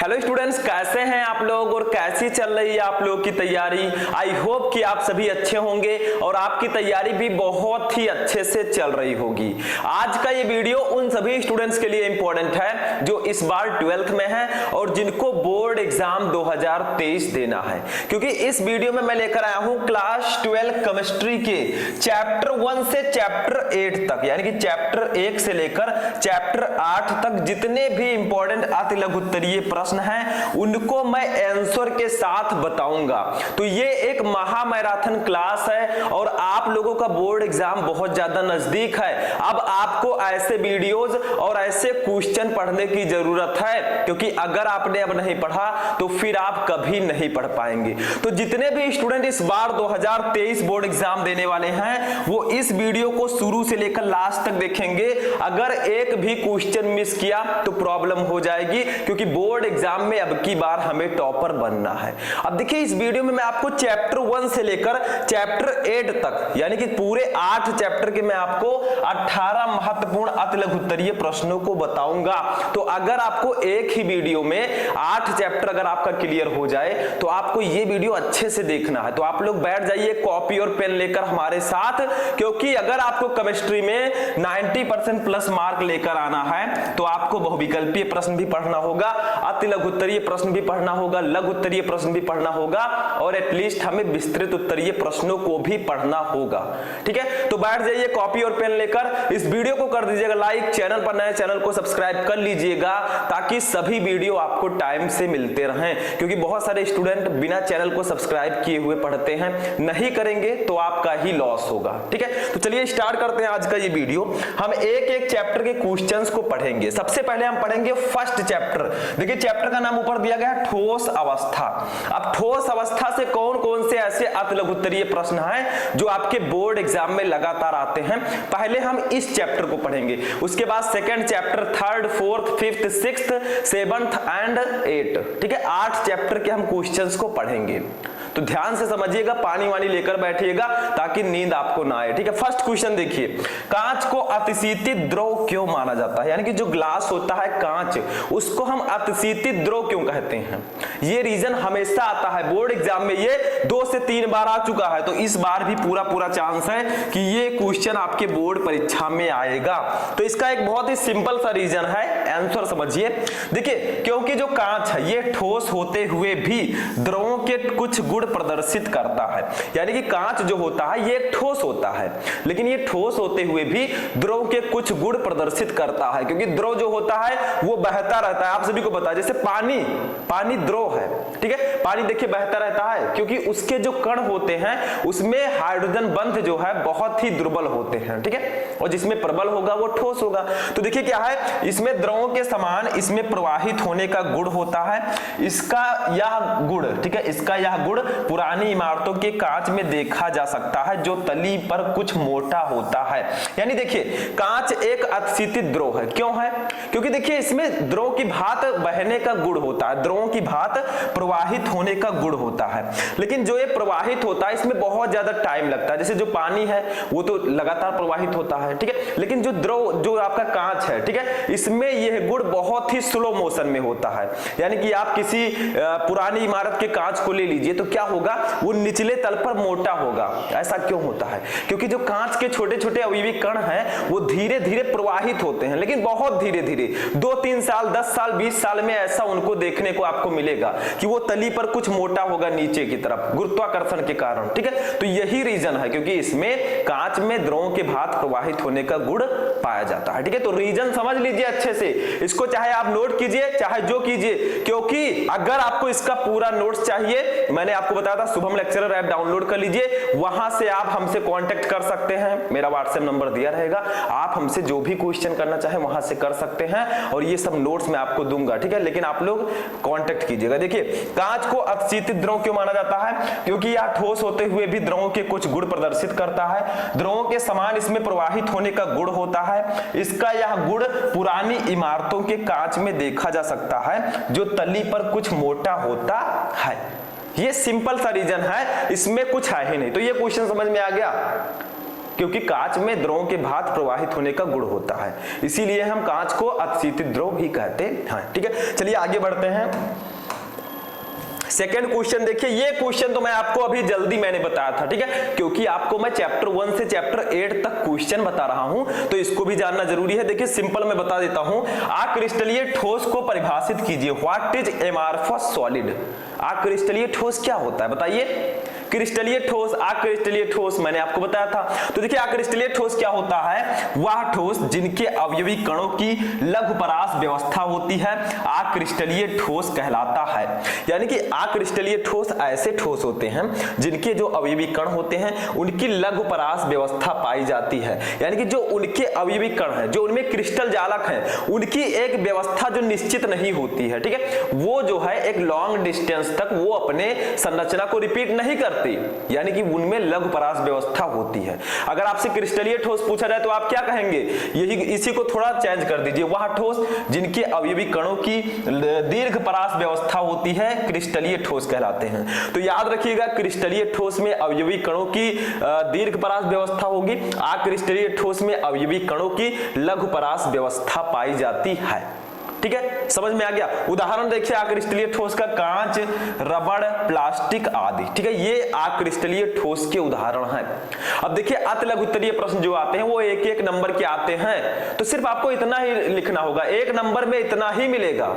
Hello students, कैसे हैं आप लोग और कैसी चल रही है आप लोग की तैयारी। आई होप कि आप सभी अच्छे होंगे और आपकी तैयारी भी बहुत ही अच्छे से चल रही होगी। आज का ये वीडियो उन सभी स्टूडेंट्स के लिए इंपॉर्टेंट है जो इस बार 12th में हैं और जिनको बोर्ड एग्जाम 2023 देना है, क्योंकि इस वीडियो में मैं लेकर आया हूं क्लास 12 केमिस्ट्री के चैप्टर 1 से चैप्टर 8 तक, यानी कि चैप्टर 1 से लेकर चैप्टर 8 तक जितने भी इंपॉर्टेंट अति लघुत्तरीय प्रश्न हैं उनको मैं आंसर के साथ बताऊंगा। तो ये एक महामैराथन क्लास है और आप लोगों का बोर्ड एग्जाम बहुत ज्यादा नजदीक है। अब आपको ऐसे वीडियोस और ऐसे क्वेश्चन पढ़ने की जरूरत है, क्योंकि अगर आपने अब नहीं पढ़ा तो फिर आप कभी नहीं पढ़ पाएंगे। तो जितने भी स्टूडेंट इस बार 2023 बोर्ड एग्जाम देने वाले हैं वो इस वीडियो को शुरू से लेकर लास्ट तक देखेंगे। अगर एक भी क्वेश्चन मिस किया तो प्रॉब्लम हो जाएगी, क्योंकि बोर्ड एग्जाम में अब की बार हमें टॉपर बनना है। अब देखिए इस वीडियो में मैं आपको चैप्टर 1 से लेकर चैप्टर 8 तक, यानी कि पूरे 8 चैप्टर के मैं आपको 18 महत्वपूर्ण अति लघुत्तरीय प्रश्नों को बताऊंगा। तो अगर आपको एक ही वीडियो में 8 चैप्टर अगर आपका क्लियर हो जाए तो आपको ये वीडियो अच्छे से देखना है। तो आप लोग बैठ जाइए कॉपी और पेन लेकर हमारे साथ, क्योंकि अगर आपको केमिस्ट्री में 90% प्लस मार्क लेकर आना है तो आपको बहुविकल्पीय प्रश्न भी पढ़ना होगा, अति लघुत्तरीय प्रश्न भी पढ़ना होगा, लघु उत्तरीय प्रश्न भी पढ़ना होगा और एटलीस्ट हमें विस्तृत उत्तरीय प्रश्नों को भी पढ़ना होगा। ठीक है, तो बैठ जाइए कॉपी और पेन लेकर। इस वीडियो को कर दीजिएगा लाइक, चैनल पर नए चैनल को सब्सक्राइब कर लीजिएगा ताकि सभी वीडियो आपको टाइम से मिलते रहें, क्योंकि बहुत सारे स्टूडेंट बिना चैनल को सब्सक्राइब किए हुए पढ़ते हैं। नहीं करेंगे तो आपका ही लॉस होगा। ठीक है, तो चलिए स्टार्ट करते हैं आज का ये वीडियो। हम एक एक चैप्टर के क्वेश्चंस को पढ़ेंगे। सबसे पहले हम पढ़ेंगे फर्स्ट चैप्टर। देखिए चैप्टर का नाम ऊपर दिया गया है ठोस अवस्था। अब ठोस अवस्था से कौन कौन से ऐसे अति लघुत्तरीय प्रश्न हैं जो आपके बोर्ड एग्जाम में लगातार आते हैं, पहले हम इस चैप्टर को पढ़ेंगे। उसके बाद second chapter, third, fourth, fifth, sixth, seventh and 8। ठीक है, 8 चैप्टर के हम क्वेश्चंस को पढ़ेंगे। तो ध्यान से समझिएगा, पानी वानी लेकर बैठिएगा ताकि नींद आपको ना आए। ठीक है, फर्स्ट क्वेश्चन देखिए, कांच को अतिशीतित द्रव क्यों माना जाता है? यानी कि जो ग्लास होता है कांच, उसको हम अतिशीतित द्रव क्यों कहते हैं? ये रीजन हमेशा आता है बोर्ड एग्जाम में, ये 2 से 3 बार आ चुका है, तो इस बार भी पूरा चांस है कि ये क्वेश्चन आपके बोर्ड परीक्षा में आएगा। तो इसका एक बहुत ही सिंपल सा रीजन है, आंसर समझिए। देखिए क्योंकि जो कांच है ये ठोस होते हुए भी द्रवों के कुछ गुण प्रदर्शित करता है। यानी कि कांच जो होता है ये ठोस होता है, लेकिन ये ठोस होते हुए भी द्रव के कुछ गुण प्रदर्शित करता है, क्योंकि द्रव जो होता है वो बहता रहता है। आप सभी को पता है, जैसे पानी द्रव है। ठीक है, पानी देखिए बहता रहता है क्योंकि उसके जो कण होते हैं उसमें हाइड्रोजन बंध जो है बहुत ही दुर्बल होते हैं। ठीक है, और जिसमें प्रबल होगा वो ठोस होगा। तो देखिए क्या है, इसमें द्रवों के समान इसमें प्रवाहित होने का गुण होता है। इसका यह गुण, ठीक है, इसका यह गुण पुरानी इमारतों के कांच में देखा जा सकता है जो तली पर कुछ मोटा होता है। यानी देखिए कांच एक अतिशीतित द्रव है। क्यों है? क्योंकि देखिए इसमें द्रव की भांति बहने का गुण होता है, द्रवों की भांति प्रवाहित होने का गुण होता है, लेकिन जो ये प्रवाहित होता है इसमें बहुत ज्यादा टाइम लगता है। जैसे जो पानी है वो तो लगातार प्रवाहित होता है, ठीक है, लेकिन जो द्रव जो आपका कांच है, ठीक है, इसमें यह गुण बहुत ही स्लो मोशन में होता है। यानी कि आप किसी पुरानी इमारत के कांच को ले लीजिए तो क्या होगा, वो निचले तल पर मोटा होगा। ऐसा क्यों होता है? क्योंकि जो कांच के छोटे छोटे अवयवी कण हैं वो धीरे धीरे प्रवाहित होते हैं, लेकिन बहुत धीरे धीरे, 2-3 साल, 10 साल, 20 साल में ऐसा उनको देखने को आपको मिलेगा कि वो तली पर कुछ मोटा होगा नीचे की तरफ, गुरुत्वाकर्षण के कारण। ठीक है, तो यही रीजन है, क्योंकि इसमें कांच में द्रवों के भांति प्रवाहित होने का गुण पाया जाता है। ठीक है, तो रीजन समझ लीजिए अच्छे से, इसको चाहे आप नोट कीजिए चाहे जो कीजिए, क्योंकि अगर आपको इसका पूरा नोट्स चाहिए, मैंने आपको बताया था शुभम लेक्चरर ऐप डाउनलोड कर लीजिए, वहां से आप हमसे कांटेक्ट कर सकते हैं। मेरा व्हाट्सएप नंबर दिया रहेगा, आप हमसे जो भी क्वेश्चन करना चाहे वहां से कर सकते हैं और ये सब नोट्स मैं आपको दूंगा। ठीक है, लेकिन आप लोग कांटेक्ट कीजिएगा। देखिए कांच को अतिशीतित द्रव क्यों माना जाता है? क्योंकि यह ठोस होते हुए भी द्रवों के कुछ गुण प्रदर्शित करता है, द्रवों के समान इसमें प्रवाहित होने का गुण होता है। इसका यह गुण पुरानी इमारतों के कांच में देखा जा सकता है जो तली पर कुछ मोटा होता है। ये सिंपल सा रीजन है, इसमें कुछ है ही नहीं। तो ये क्वेश्चन समझ में आ गया। क्योंकि कांच में द्रव के भांति प्रवाहित होने का गुण होता है, इसीलिए हम कांच को अतिशीतित द्रव भी कहते हैं। ठीक है, चलिए आगे बढ़ते हैं। सेकंड क्वेश्चन देखिए, ये क्वेश्चन तो मैं आपको अभी जल्दी मैंने बताया था, ठीक है, क्योंकि आपको मैं चैप्टर 1 से चैप्टर 8 तक क्वेश्चन बता रहा हूं, तो इसको भी जानना जरूरी है। देखिए सिंपल मैं बता देता हूं, अक्रिस्टलीय ठोस को परिभाषित कीजिए। What is amorphous solid? अक्रिस्टलीय ठोस क्या होता है बताइए? क्रिस्टलीय ठोस, अक्रिस्टलीय ठोस मैंने आपको बताया था। तो देखिए अक्रिस्टलीय ठोस क्या होता है? वह ठोस जिनके अवयवी कणों की लघु परास व्यवस्था होती है अक्रिस्टलीय ठोस कहलाता है। यानी कि अक्रिस्टलीय ठोस ऐसे ठोस होते हैं जिनके जो अवयवी कण होते हैं उनकी लघु परास व्यवस्था पाई जाती है। यानी कि जो उनके अवयवी कण हैं, जो उनमें क्रिस्टल जालक हैं, उनकी एक व्यवस्था जो निश्चित नहीं होती है, ठीक है, वो जो है एक लॉन्ग डिस्टेंस तक वो अपने संरचना को रिपीट नहीं करती, यानी कि उनमें लघु परास व्यवस्था होती है। अगर आपसे क्रिस्टलीय ठोस पूछा जाए तो आप क्या कहेंगे? यही, इसी को थोड़ा चेंज कर दीजिए, वह ठोस जिनके अवयवी कणों की दीर्घ परास व्यवस्था होती है क्रिस्टलीय ठोस कहलाते हैं। तो याद रखिएगा, क्रिस्टलीय ठोस में अवयवी कणों की दीर्घ परास व्यवस्था होगी, अक्रिस्टलीय ठोस में अवयवी कणों की लघु परास व्यवस्था पाई जाती है। ठीक है, समझ में आ गया? उदाहरण देखिए अक्रिस्टलीय ठोस का, कांच, रबड़, प्लास्टिक आदि। ठीक है, ये अक्रिस्टलीय ठोस के उदाहरण हैं। अब देखिए अति लघु उत्तरीय प्रश्न जो आते हैं वो एक एक नंबर के आते हैं, तो सिर्फ आपको इतना ही लिखना होगा, एक नंबर में इतना ही मिलेगा,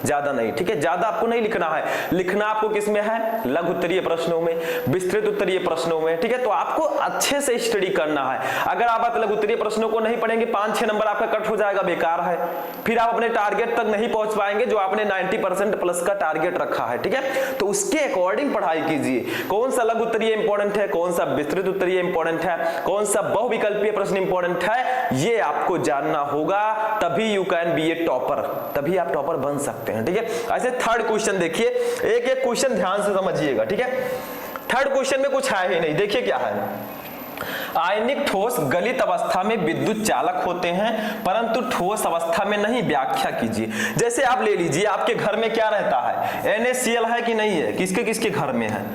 ज्यादा नहीं। ठीक है, ज्यादा आपको नहीं लिखना है, लिखना आपको किसमें है? लघु उत्तरीय प्रश्नों में, विस्तृत उत्तरीय प्रश्नों में। ठीक है, तो आपको अच्छे से स्टडी करना है। अगर आप अति लघु उत्तरीय प्रश्नों को नहीं पढ़ेंगे 5-6 नंबर आपका कट हो जाएगा, बेकार है, फिर आप अपने टारगेट तक नहीं पहुंच पाएंगे जो आपने 90% प्लस का टारगेट रखा है। ठीक है, तो उसके अकॉर्डिंग पढ़ाई कीजिए, कौन सा लघु उत्तरीय इंपॉर्टेंट है, कौन सा विस्तृत उत्तरीय इंपॉर्टेंट है, कौन सा बहुविकल्पीय प्रश्न इंपॉर्टेंट है, ये आपको जानना होगा, तभी you can be A topper, तभी आप टॉपर बन सकते हैं। ठीक है, ऐसे थर्ड क्वेश्चन देखिए, एक एक क्वेश्चन ध्यान से समझिएगा। ठीक है, थर्ड क्वेश्चन में कुछ है ही नहीं, देखिए क्या है। आयनिक ठोस गलित अवस्था में विद्युत चालक होते हैं परंतु ठोस अवस्था में नहीं, व्याख्या कीजिए। जैसे आप ले लीजिए, आपके घर में क्या रहता है? NaCl है कि नहीं है? किसके किसके घर में है?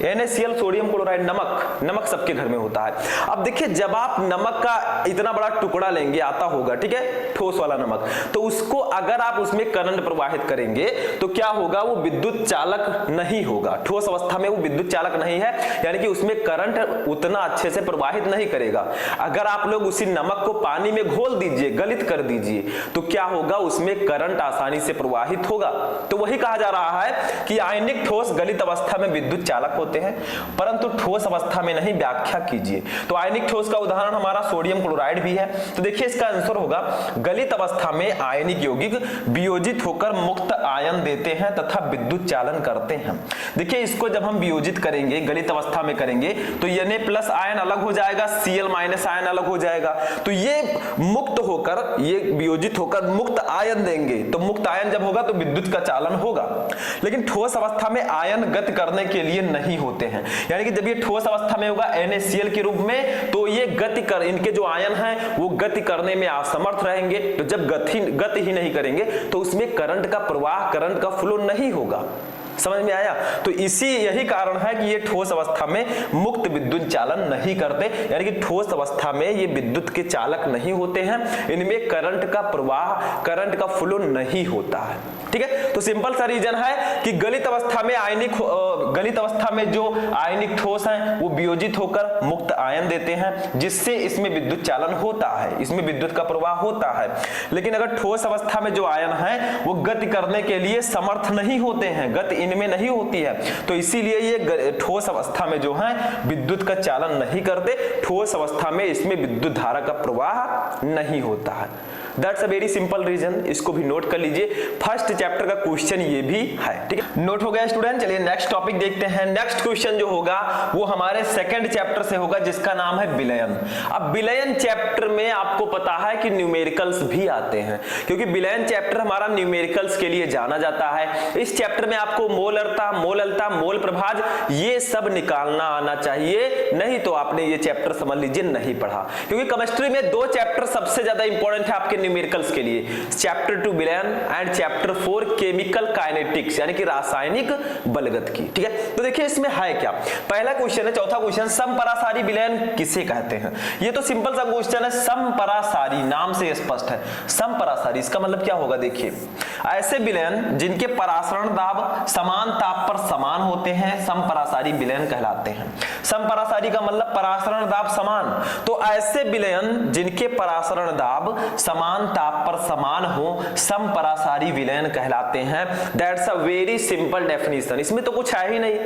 NaCl, सोडियम क्लोराइड, नमक, नमक सबके घर में होता है। अब देखिए जब आप नमक का इतना बड़ा टुकड़ा लेंगे, आता होगा, ठीक है, ठोस वाला नमक, तो उसको अगर आप उसमें करंट प्रवाहित करेंगे तो क्या होगा? वो विद्युत चालक नहीं होगा, ठोस अवस्था में वो विद्युत चालक नहीं है, यानी कि उसमें करंट उतना अच्छे से प्रवाहित नहीं करेगा। अगर आप लोग उसी नमक को पानी में घोल दीजिए, गलित कर दीजिए, तो क्या होगा? उसमें करंट आसानी से प्रवाहित होगा। तो वही कहा जा रहा है कि आयनिक ठोस गलित अवस्था में विद्युत चालक होते हैं परंतु ठोस अवस्था में नहीं, व्याख्या कीजिए। तो आयनिक ठोस का उदाहरण हमारा सोडियम क्लोराइड भी है। तो देखिए इसका आंसर होगा, गलित अवस्था में आयनिक यौगिक वियोजित होकर मुक्त आयन देते हैं तथा विद्युत चालन करते हैं। देखिए इसको जब हम वियोजित करेंगे, गलित अवस्था में करेंगे, तो Na+ आयन अलग हो जाएगा, Cl- आयन अलग हो जाएगा, तो ये मुक्त होकर, ये वियोजित होकर मुक्त आयन देंगे। तो मुक्त आयन जब होगा तो विद्युत का चालन होगा। लेकिन ठोस अवस्था में आयन गति करने के लिए नहीं होते हैं, यानी कि जब ये ठोस अवस्था में होगा NaCl के रूप में, तो ये गति कर, इनके जो आयन हैं वो गति करने में असमर्थ रहेंगे। तो जब गति ही नहीं करेंगे तो उसमें करंट का प्रवाह, करंट का फ्लो नहीं होगा। समझ में आया? तो यही कारण है कि ये ठोस अवस्था में मुक्त विद्युत चालन नहीं करते, यानी कि ठोस अवस्था में ये विद्युत के चालक नहीं होते हैं, इनमें करंट का प्रवाह, करंट का फ्लो नहीं होता है। ठीक है, तो सिंपल सा रीजन है कि गलित अवस्था में जो आयनिक ठोस हैं वो वियोजित होकर मुक्त आयन देते हैं, जिससे इसमें विद्युत चालन होता है, इसमें विद्युत का प्रवाह होता है। लेकिन अगर ठोस अवस्था में जो आयन हैं वो गति करने के लिए समर्थ नहीं होते हैं, गति इनमें नहीं होती है, तो इसीलिए ये ठोस अवस्था में जो है विद्युत का चालन नहीं करते, ठोस अवस्था में इसमें विद्युत धारा का प्रवाह नहीं होता है। That's a very simple reason, इसको भी नोट कर लीजिए। फर्स्ट चैप्टर का क्वेश्चन ये भी है। ठीक है, नोट हो गया स्टूडेंट। चलिए नेक्स्ट टॉपिक देखते हैं। नेक्स्ट क्वेश्चन जो होगा वो हमारे सेकंड चैप्टर से होगा, जिसका नाम है विलयन। अब विलयन चैप्टर में आपको पता है कि न्यूमेरिकल्स भी आते हैं, क्योंकि विलयन चैप्टर हमारा न्यूमेरिकल्स के लिए जाना जाता है। इस चैप्टर में आपको मोलरता, मोललता, मोल प्रभाज ये सब निकालना आना चाहिए, नहीं तो आपने ये चैप्टर समझ लीजिए नहीं पढ़ा। क्योंकि केमिस्ट्री में 2 चैप्टर सबसे ज्यादा इंपॉर्टेंट है आपके न्यूमेरिकल्स के लिए, चैप्टर 2 विलयन एंड चैप्टर 4 केमिकल काइनेटिक्स यानी कि रासायनिक बलगत की। ठीक है, तो देखिए इसमें है क्या। पहला क्वेश्चन है, चौथा क्वेश्चन, समपरासारी विलयन किसे कहते हैं। ये तो सिंपल सा क्वेश्चन है, समपरासारी नाम से स्पष्ट है। समपरासारी इसका मतलब क्या होगा, देखिए ऐसे विलयन जिनके परासरण दाब समान ताप पर समान होते हैं समपरासारी विलयन कहलाते हैं। समपरासारी का मतलब परासरण दाब समान, तो ऐसे विलयन जिनके परासरण दाब समान ताप पर समान हो समपरासारी विलयन कहलाते हैं। That's a very simple definition. इसमें तो कुछ है ही नहीं,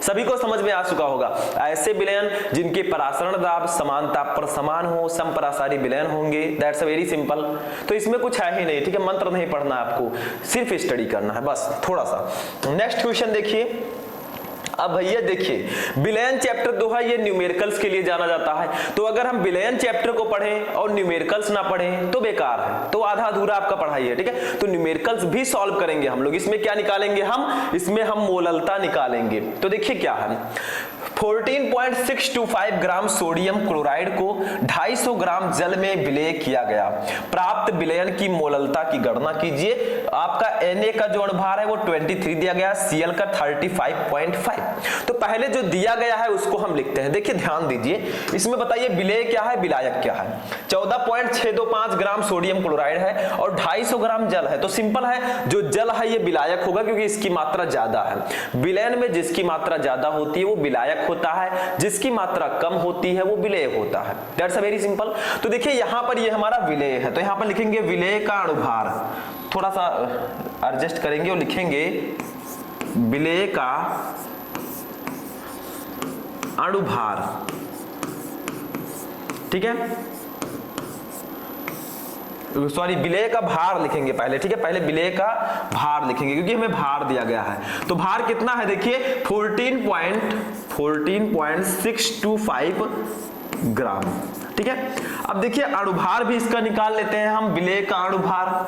सभी को समझ में आ चुका होगा। ऐसे विलयन जिनके परासरण दाब समान ताप पर समान हो समपरासारी विलयन होंगे। That's a very simple. तो इसमें कुछ है ही नहीं, ठीक है, मंत्र नहीं पढ़ना आपको, सिर्फ स्टडी करना है बस थोड़ा सा। नेक्स्ट क्वेश्चन देखिए। अब भैया देखिए विलयन चैप्टर 2 है, ये न्यूमेरिकल्स के लिए जाना जाता है। तो अगर हम विलयन चैप्टर को पढ़ें और न्यूमेरिकल्स ना पढ़ें तो बेकार है, तो आधा अधूरा आपका पढ़ाई है। ठीक है, तो न्यूमेरिकल्स भी सॉल्व करेंगे हम लोग। इसमें क्या निकालेंगे हम, इसमें हम मोललता निकालेंगे। तो देखिए क्या है, 14.625 ग्राम सोडियम क्लोराइड को 250 ग्राम जल में विलय किया गया। प्राप्त विलयन की मोललता की गणना कीजिए। आपका Na का जो अणुभार है वो 23 दिया गया, Cl का 35.5। तो पहले जो दिया गया है उसको हम लिखते हैं। देखिए ध्यान दीजिए, इसमें बताइए विलय क्या है, विलायक क्या है। 14.625 ग्राम सोडियम क्लोराइड है और 250 ग्राम जल है। तो सिंपल है, जो जल है ये विलायक होगा क्योंकि इसकी मात्रा ज्यादा है। विलयन में जिसकी मात्रा ज्यादा होती है वो विलायक होता है, जिसकी मात्रा कम होती है वो विलेय होता है। That's a very simple. तो देखिए यहां पर ये हमारा विलेय है, तो यहां पर लिखेंगे विलेय का अणुभार, थोड़ा सा एडजस्ट करेंगे और लिखेंगे विलेय का अणुभार। ठीक है, सॉरी विलेय का भार लिखेंगे पहले। ठीक है, पहले विलेय का भार लिखेंगे क्योंकि हमें भार दिया गया है। तो भार कितना है देखिए 14.625 ग्राम। ठीक है, अब देखिए अणुभार भी इसका निकाल लेते हैं हम। विलेय का अणुभार,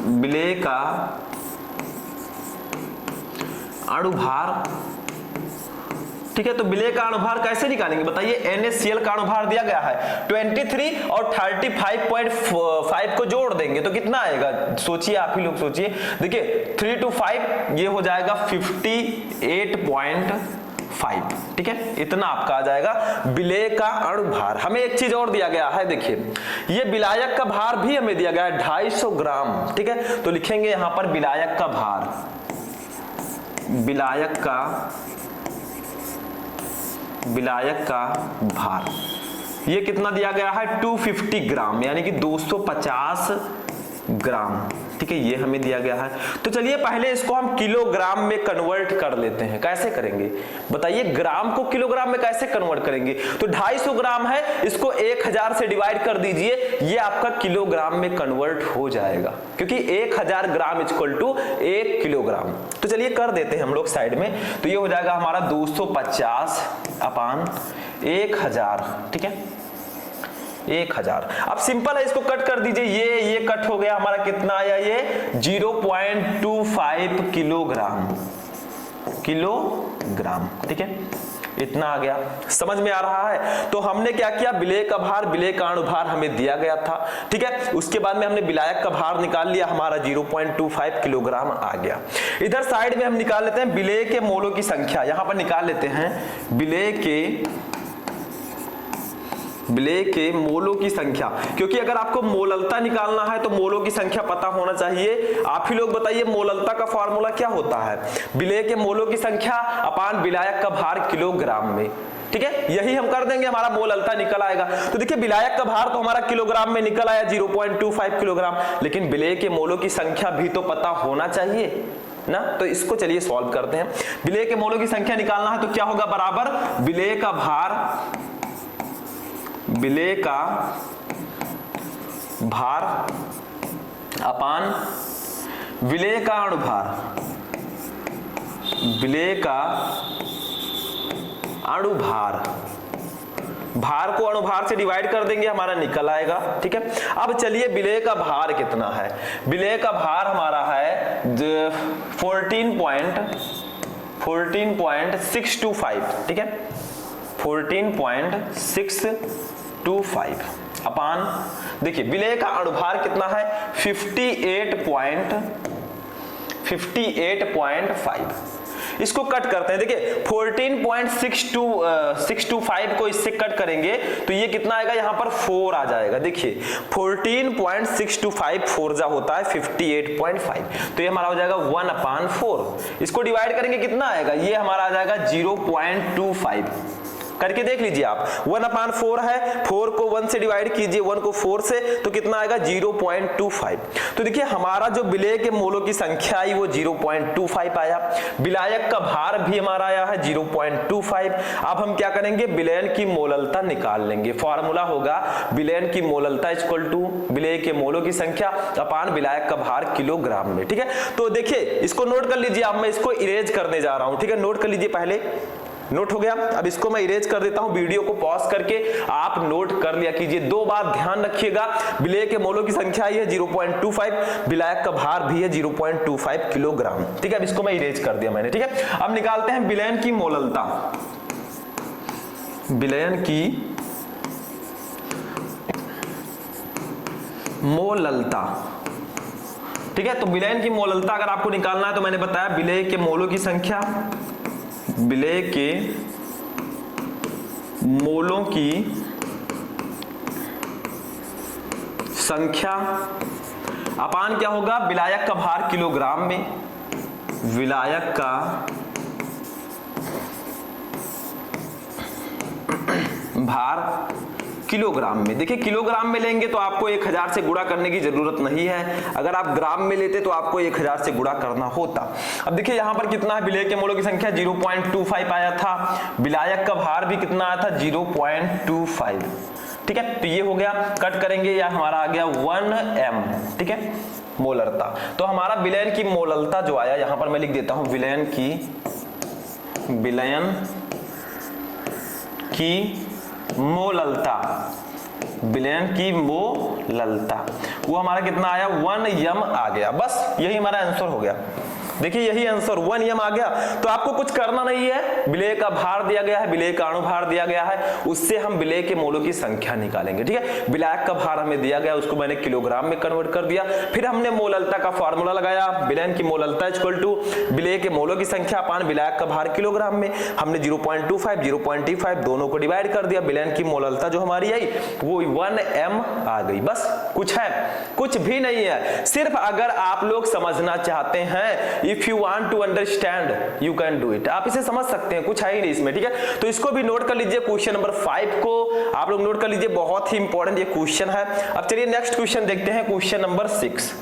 विलेय का अणुभार। ठीक है, तो विलेय का अणुभार कैसे निकालेंगे बताइए। NaCl का अणुभार दिया गया है 23 और 35.5 को जोड़ देंगे तो कितना आएगा, सोचिए आप ही लोग सोचिए। देखिए 3 to 5 ये हो जाएगा 58.5। ठीक है, इतना आपका आ जाएगा विलेय का अणुभार। हमें एक चीज और दिया गया है, देखिए ये विलायक का भार भी हमें दिया गया है 250 ग्राम। ठीक है, तो लिखेंगे यहां पर विलायक का भार, विलायक का भार ये कितना दिया गया है 250 ग्राम यानी कि 250 ग्राम। ठीक है, ये हमें दिया गया है। तो चलिए पहले इसको हम किलोग्राम में कन्वर्ट कर लेते हैं। कैसे करेंगे बताइए, ग्राम को किलोग्राम में कैसे कन्वर्ट करेंगे। तो 250 ग्राम है, इसको 1000 से डिवाइड कर दीजिए, ये आपका किलोग्राम में कन्वर्ट हो जाएगा क्योंकि 1000 ग्राम इक्वल टू 1 किलोग्राम। तो चलिए कर देते हैं हम लोग साइड में। तो ये हो जाएगा हमारा 250/1000। ठीक है, 1000। अब सिंपल है, इसको कट कर दीजिए, ये कट हो गया हमारा, कितना आया ये 0.25 किलोग्राम। ठीक है, इतना आ गया, समझ में आ रहा है। तो हमने क्या किया, विलेय का भार, विलेय का अणुभार हमें दिया गया था। ठीक है, उसके बाद में हमने विलायक का भार निकाल लिया, हमारा 0.25 किलोग्राम आ गया। इधर साइड में हम निकाल लेते हैं विलेय के मोलों की संख्या। यहां पर निकाल लेते हैं विलेय के मोलों की संख्या, क्योंकि अगर आपको मोललता निकालना है तो मोलों की संख्या पता होना चाहिए। आप ही लोग बताइए मोललता का फॉर्मूला क्या होता है, विलेय के मोलों की संख्या अपान विलायक का भार किलोग्राम में। ठीक है, यही हम कर देंगे, हमारा मोललता निकल आएगा। तो देखिए विलायक का भार तो हमारा किलोग्राम में निकल आया 0.25 किलोग्राम, लेकिन विलेय के मोलों की संख्या भी तो पता होना चाहिए ना। तो इसको चलिए सॉल्व करते हैं। विलेय के मोलों की संख्या निकालना है तो क्या होगा, बराबर विलेय का भार अपान विलेय का अणुभार, विलेय का अणुभार। भार को अणुभार से डिवाइड कर देंगे, हमारा निकल आएगा। ठीक है, अब चलिए विलेय का भार कितना है। विलेय का भार हमारा है 14.625। ठीक है, 14.625 अपान देखिए विलेय का अणुभार कितना है 58.5। इसको कट करते हैं, देखिए 14.625 को इससे कट करेंगे तो ये कितना आएगा, यहाँ पर 4 आ जाएगा। देखिए 14.625 4 जा होता है 58.5, तो ये हमारा हो जाएगा 1/4। इसको डिवाइड करेंगे कितना आएगा, ये हमारा आ जाएगा 0.25। करके देख लीजिए आप, 1/4 है, 4 को 1 से डिवाइड कीजिए, 1 को 4 से, तो कितना आएगा 0.25। तो देखिए हमारा जो विलेय के मोलों की संख्या आई वो 0.25 आया। विलायक का भार भी हमारा आया है 0.25। अब हम क्या करेंगे, विलयन की मोललता निकाल लेंगे। फॉर्मूला होगा विलयन की मोललता इक्वल टू विलेय के मोलों की संख्या अपान विलायक का भार किलोग्राम में। ठीक है, तो देखिए इसको नोट कर लीजिए। अब मैं इसको इरेज करने जा रहा हूं। ठीक है, नोट कर लीजिए, पहले नोट हो गया। अब इसको मैं इरेज कर देता हूं, वीडियो को पॉज करके आप नोट कर लिया कीजिए। दो बात ध्यान रखिएगा, विलेय के मोलों की संख्या है 0.25, विलायक का भार भी है 0.25 किलोग्राम। ठीक है, अब इसको मैं इरेज कर दिया मैंने। ठीक है, अब निकालते हैं विलयन की मोललता। विलयन की मोललता, ठीक है, तो विलयन की मोललता अगर आपको निकालना है तो मैंने बताया विलेय के मोलों की संख्या, विलेय के मोलों की संख्या अपान क्या होगा, विलायक का भार किलोग्राम में, विलायक का भार किलोग्राम में। देखिए किलोग्राम में लेंगे तो आपको 1000 से गुणा करने की जरूरत नहीं है, अगर आप ग्राम में लेते तो आपको 1000 से गुणा करना होता। अब देखिए यहां पर कितना है, विलेय के मोलों की संख्या 0.25 आया था, विलायक का भार भी कितना आया था 0.25। ठीक है, तो ये हो गया, कट करेंगे, या हमारा आ गया 1m। ठीक है, मोलरता, तो हमारा विलयन की मोललता जो आया, यहां पर मैं लिख देता हूं विलयन की मोललता, विलयन की मोललता वो हमारा कितना आया 1m आ गया। बस यही हमारा आंसर हो गया। देखिए यही आंसर 1m आ गया। तो आपको कुछ करना नहीं है, विलेय का भार दिया गया है, विलेय का अणुभार दिया गया है, उससे हम विलेय के मोलों की संख्या निकालेंगे। ठीक है, विलायक का भार हमें दिया गया, उसको मैंने किलोग्राम में कन्वर्ट कर दिया। फिर हमने मोललता का फॉर्मूला लगाया, विलयन की मोललता इक्वल टू विलेय के मोलों की संख्या अपान विलायक का भार किलोग्राम में। हमने 0.25 0.25 दोनों को डिवाइड कर दिया, विलयन की मोललता जो हमारी आई वो 1m आ गई। बस कुछ है, कुछ भी नहीं है, सिर्फ अगर आप लोग समझना चाहते हैं, if you want to understand you can do it, आप इसे समझ सकते हैं, कुछ है ही नहीं इसमें। ठीक है, तो इसको भी नोट कर लीजिए, क्वेश्चन नंबर 5 को आप लोग नोट कर लीजिए, बहुत ही इंपॉर्टेंट ये क्वेश्चन है। अब चलिए नेक्स्ट क्वेश्चन देखते हैं, क्वेश्चन नंबर 6।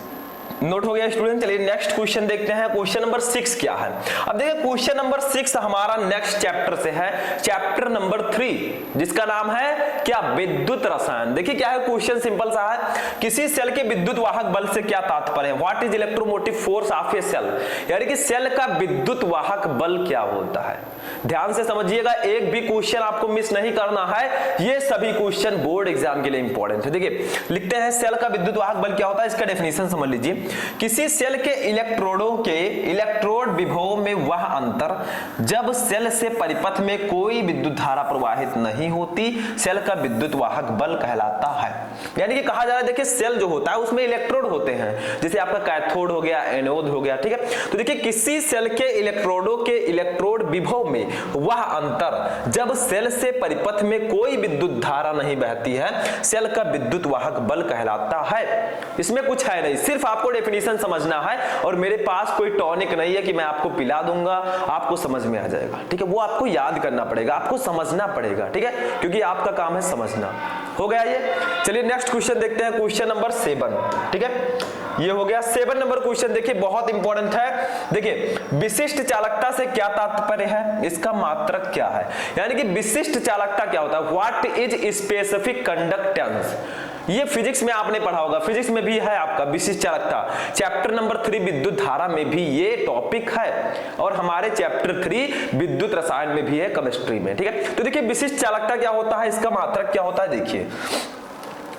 नोट हो गया स्टूडेंट, चलिए नेक्स्ट क्वेश्चन देखते हैं। क्वेश्चन नंबर 6 क्या है। अब देखिए क्वेश्चन नंबर 6 हमारा नेक्स्ट चैप्टर से है, चैप्टर नंबर 3, जिसका नाम है क्या, विद्युत रसायन। देखिए क्या है क्वेश्चन, सिंपल सा है, किसी सेल के विद्युत वाहक बल से क्या तात्पर्य है, what is electromotive force of a cell, यानी कि सेल का विद्युत वाहक बल क्या होता है। ध्यान से समझिएगा, एक भी क्वेश्चन आपको मिस नहीं करना है, ये सभी क्वेश्चन बोर्ड एग्जाम के लिए इंपॉर्टेंट है। देखिए लिखते हैं, सेल का विद्युत वाहक बल क्या होता है, इसका डेफिनेशन समझ लीजिए। किसी सेल के इलेक्ट्रोडों के इलेक्ट्रोड विभव में वह अंतर जब सेल से परिपथ में कोई विद्युत धारा प्रवाहित नहीं होती, सेल का विद्युत वाहक बल कहलाता है। यानी कि कहा जा रहा है, देखिए सेल जो होता है उसमें इलेक्ट्रोड होते हैं, जैसे आपका कैथोड हो गया, एनोड हो गया। ठीक है, तो देखिए किसी सेल के इलेक्ट्रोडों के इलेक्ट्रोड विभव में वह अंतर जब सेल से परिपथ में कोई विद्युत धारा नहीं बहती है, सेल का विद्युत वाहक बल कहलाता है। इसमें कुछ है नहीं, सिर्फ आपको डेफिनेशन समझना है, और मेरे पास कोई टॉनिक नहीं है कि मैं आपको पिला दूंगा, आपको समझ में आ जाएगा। ठीक है, वो आपको याद करना पड़ेगा, आपको समझना पड़ेगा। ठीक है, क्योंकि आपका काम है समझना। हो गया ये, चलिए नेक्स्ट क्वेश्चन देखते हैं, क्वेश्चन नंबर 7। ठीक है, ये हो गया 7 नंबर क्वेश्चन। देखिए बहुत इंपॉर्टेंट है। देखिए विशिष्ट चालकता से क्या तात्पर्य है, इसका मात्रक क्या है, यानी कि विशिष्ट चालकता क्या होता है, व्हाट इज स्पेसिफिक कंडक्टेंस। ये फिजिक्स में आपने पढ़ा होगा, फिजिक्स में भी है आपका विशिष्ट चालकता, चैप्टर नंबर 3 विद्युत धारा में भी ये टॉपिक है, और हमारे चैप्टर 3 विद्युत रसायन में भी है, केमिस्ट्री में। ठीक है, तो देखिए विशिष्ट चालकता क्या होता है, इसका मात्रक क्या होता है। देखिए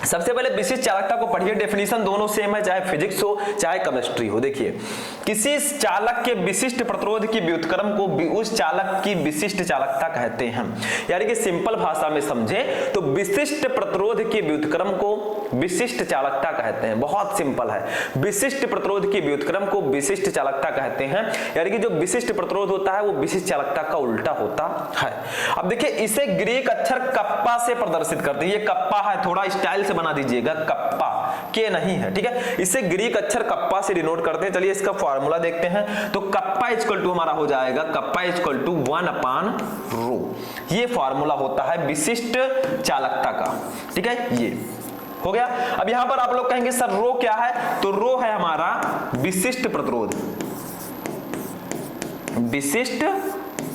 सबसे पहले विशिष्ट चालकता को पढ़िए, डेफिनेशन दोनों सेम है, चाहे फिजिक्स हो चाहे केमिस्ट्री हो। देखिए किसी चालक के विशिष्ट प्रतिरोध की व्युत्क्रम को उस चालक की विशिष्ट चालकता कहते हैं। यानी कि सिंपल भाषा में समझे तो विशिष्ट प्रतिरोध की व्युत्क्रम को विशिष्ट चालकता कहते हैं। बहुत सिंपल है, विशिष्ट प्रतिरोध की व्युत्क्रम को विशिष्ट चालकता कहते हैं, यानी कि जो विशिष्ट प्रतिरोध होता है वो विशिष्ट चालकता का उल्टा होता है। अब देखिए इसे ग्रीक अक्षर कप्पा से प्रदर्शित करते हैं। ये कप्पा है, थोड़ा स्टाइल से बना दीजिएगा, कप्पा के नहीं है, ठीक है। इसे ग्रीक अक्षर कप्पा से डिनोट करते हैं। चलिए इसका फॉर्मूला देखते हैं। तो कप्पा इक्वल टू हमारा हो जाएगा, कप्पा इक्वल टू 1/ρ। ये फॉर्मूला होता है विशिष्ट चालकता का, ठीक है। ये हो गया। अब यहां पर आप लोग कहेंगे सर रो क्या है, तो रो है हमारा विशिष्ट प्रतिरोध, विशिष्ट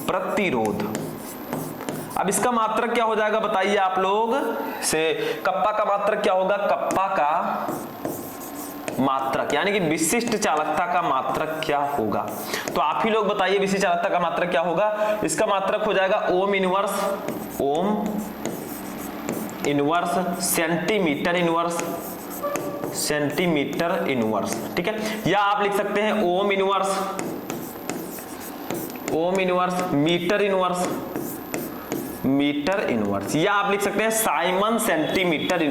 प्रतिरोध। अब इसका मात्रक क्या हो जाएगा बताइए आप लोग से, कप्पा का मात्रक क्या होगा, कप्पा का मात्रक यानी कि विशिष्ट चालकता का मात्रक क्या होगा, तो आप ही लोग बताइए विशिष्ट चालकता का मात्रक क्या होगा। इसका मात्रक हो जाएगा ओम इनवर्स सेंटीमीटर इनवर्स, ठीक है। या आप लिख सकते हैं ओम इनवर्स मीटर इनवर्स, या आप लिख सकते हैं साइमन सेंटीमीटर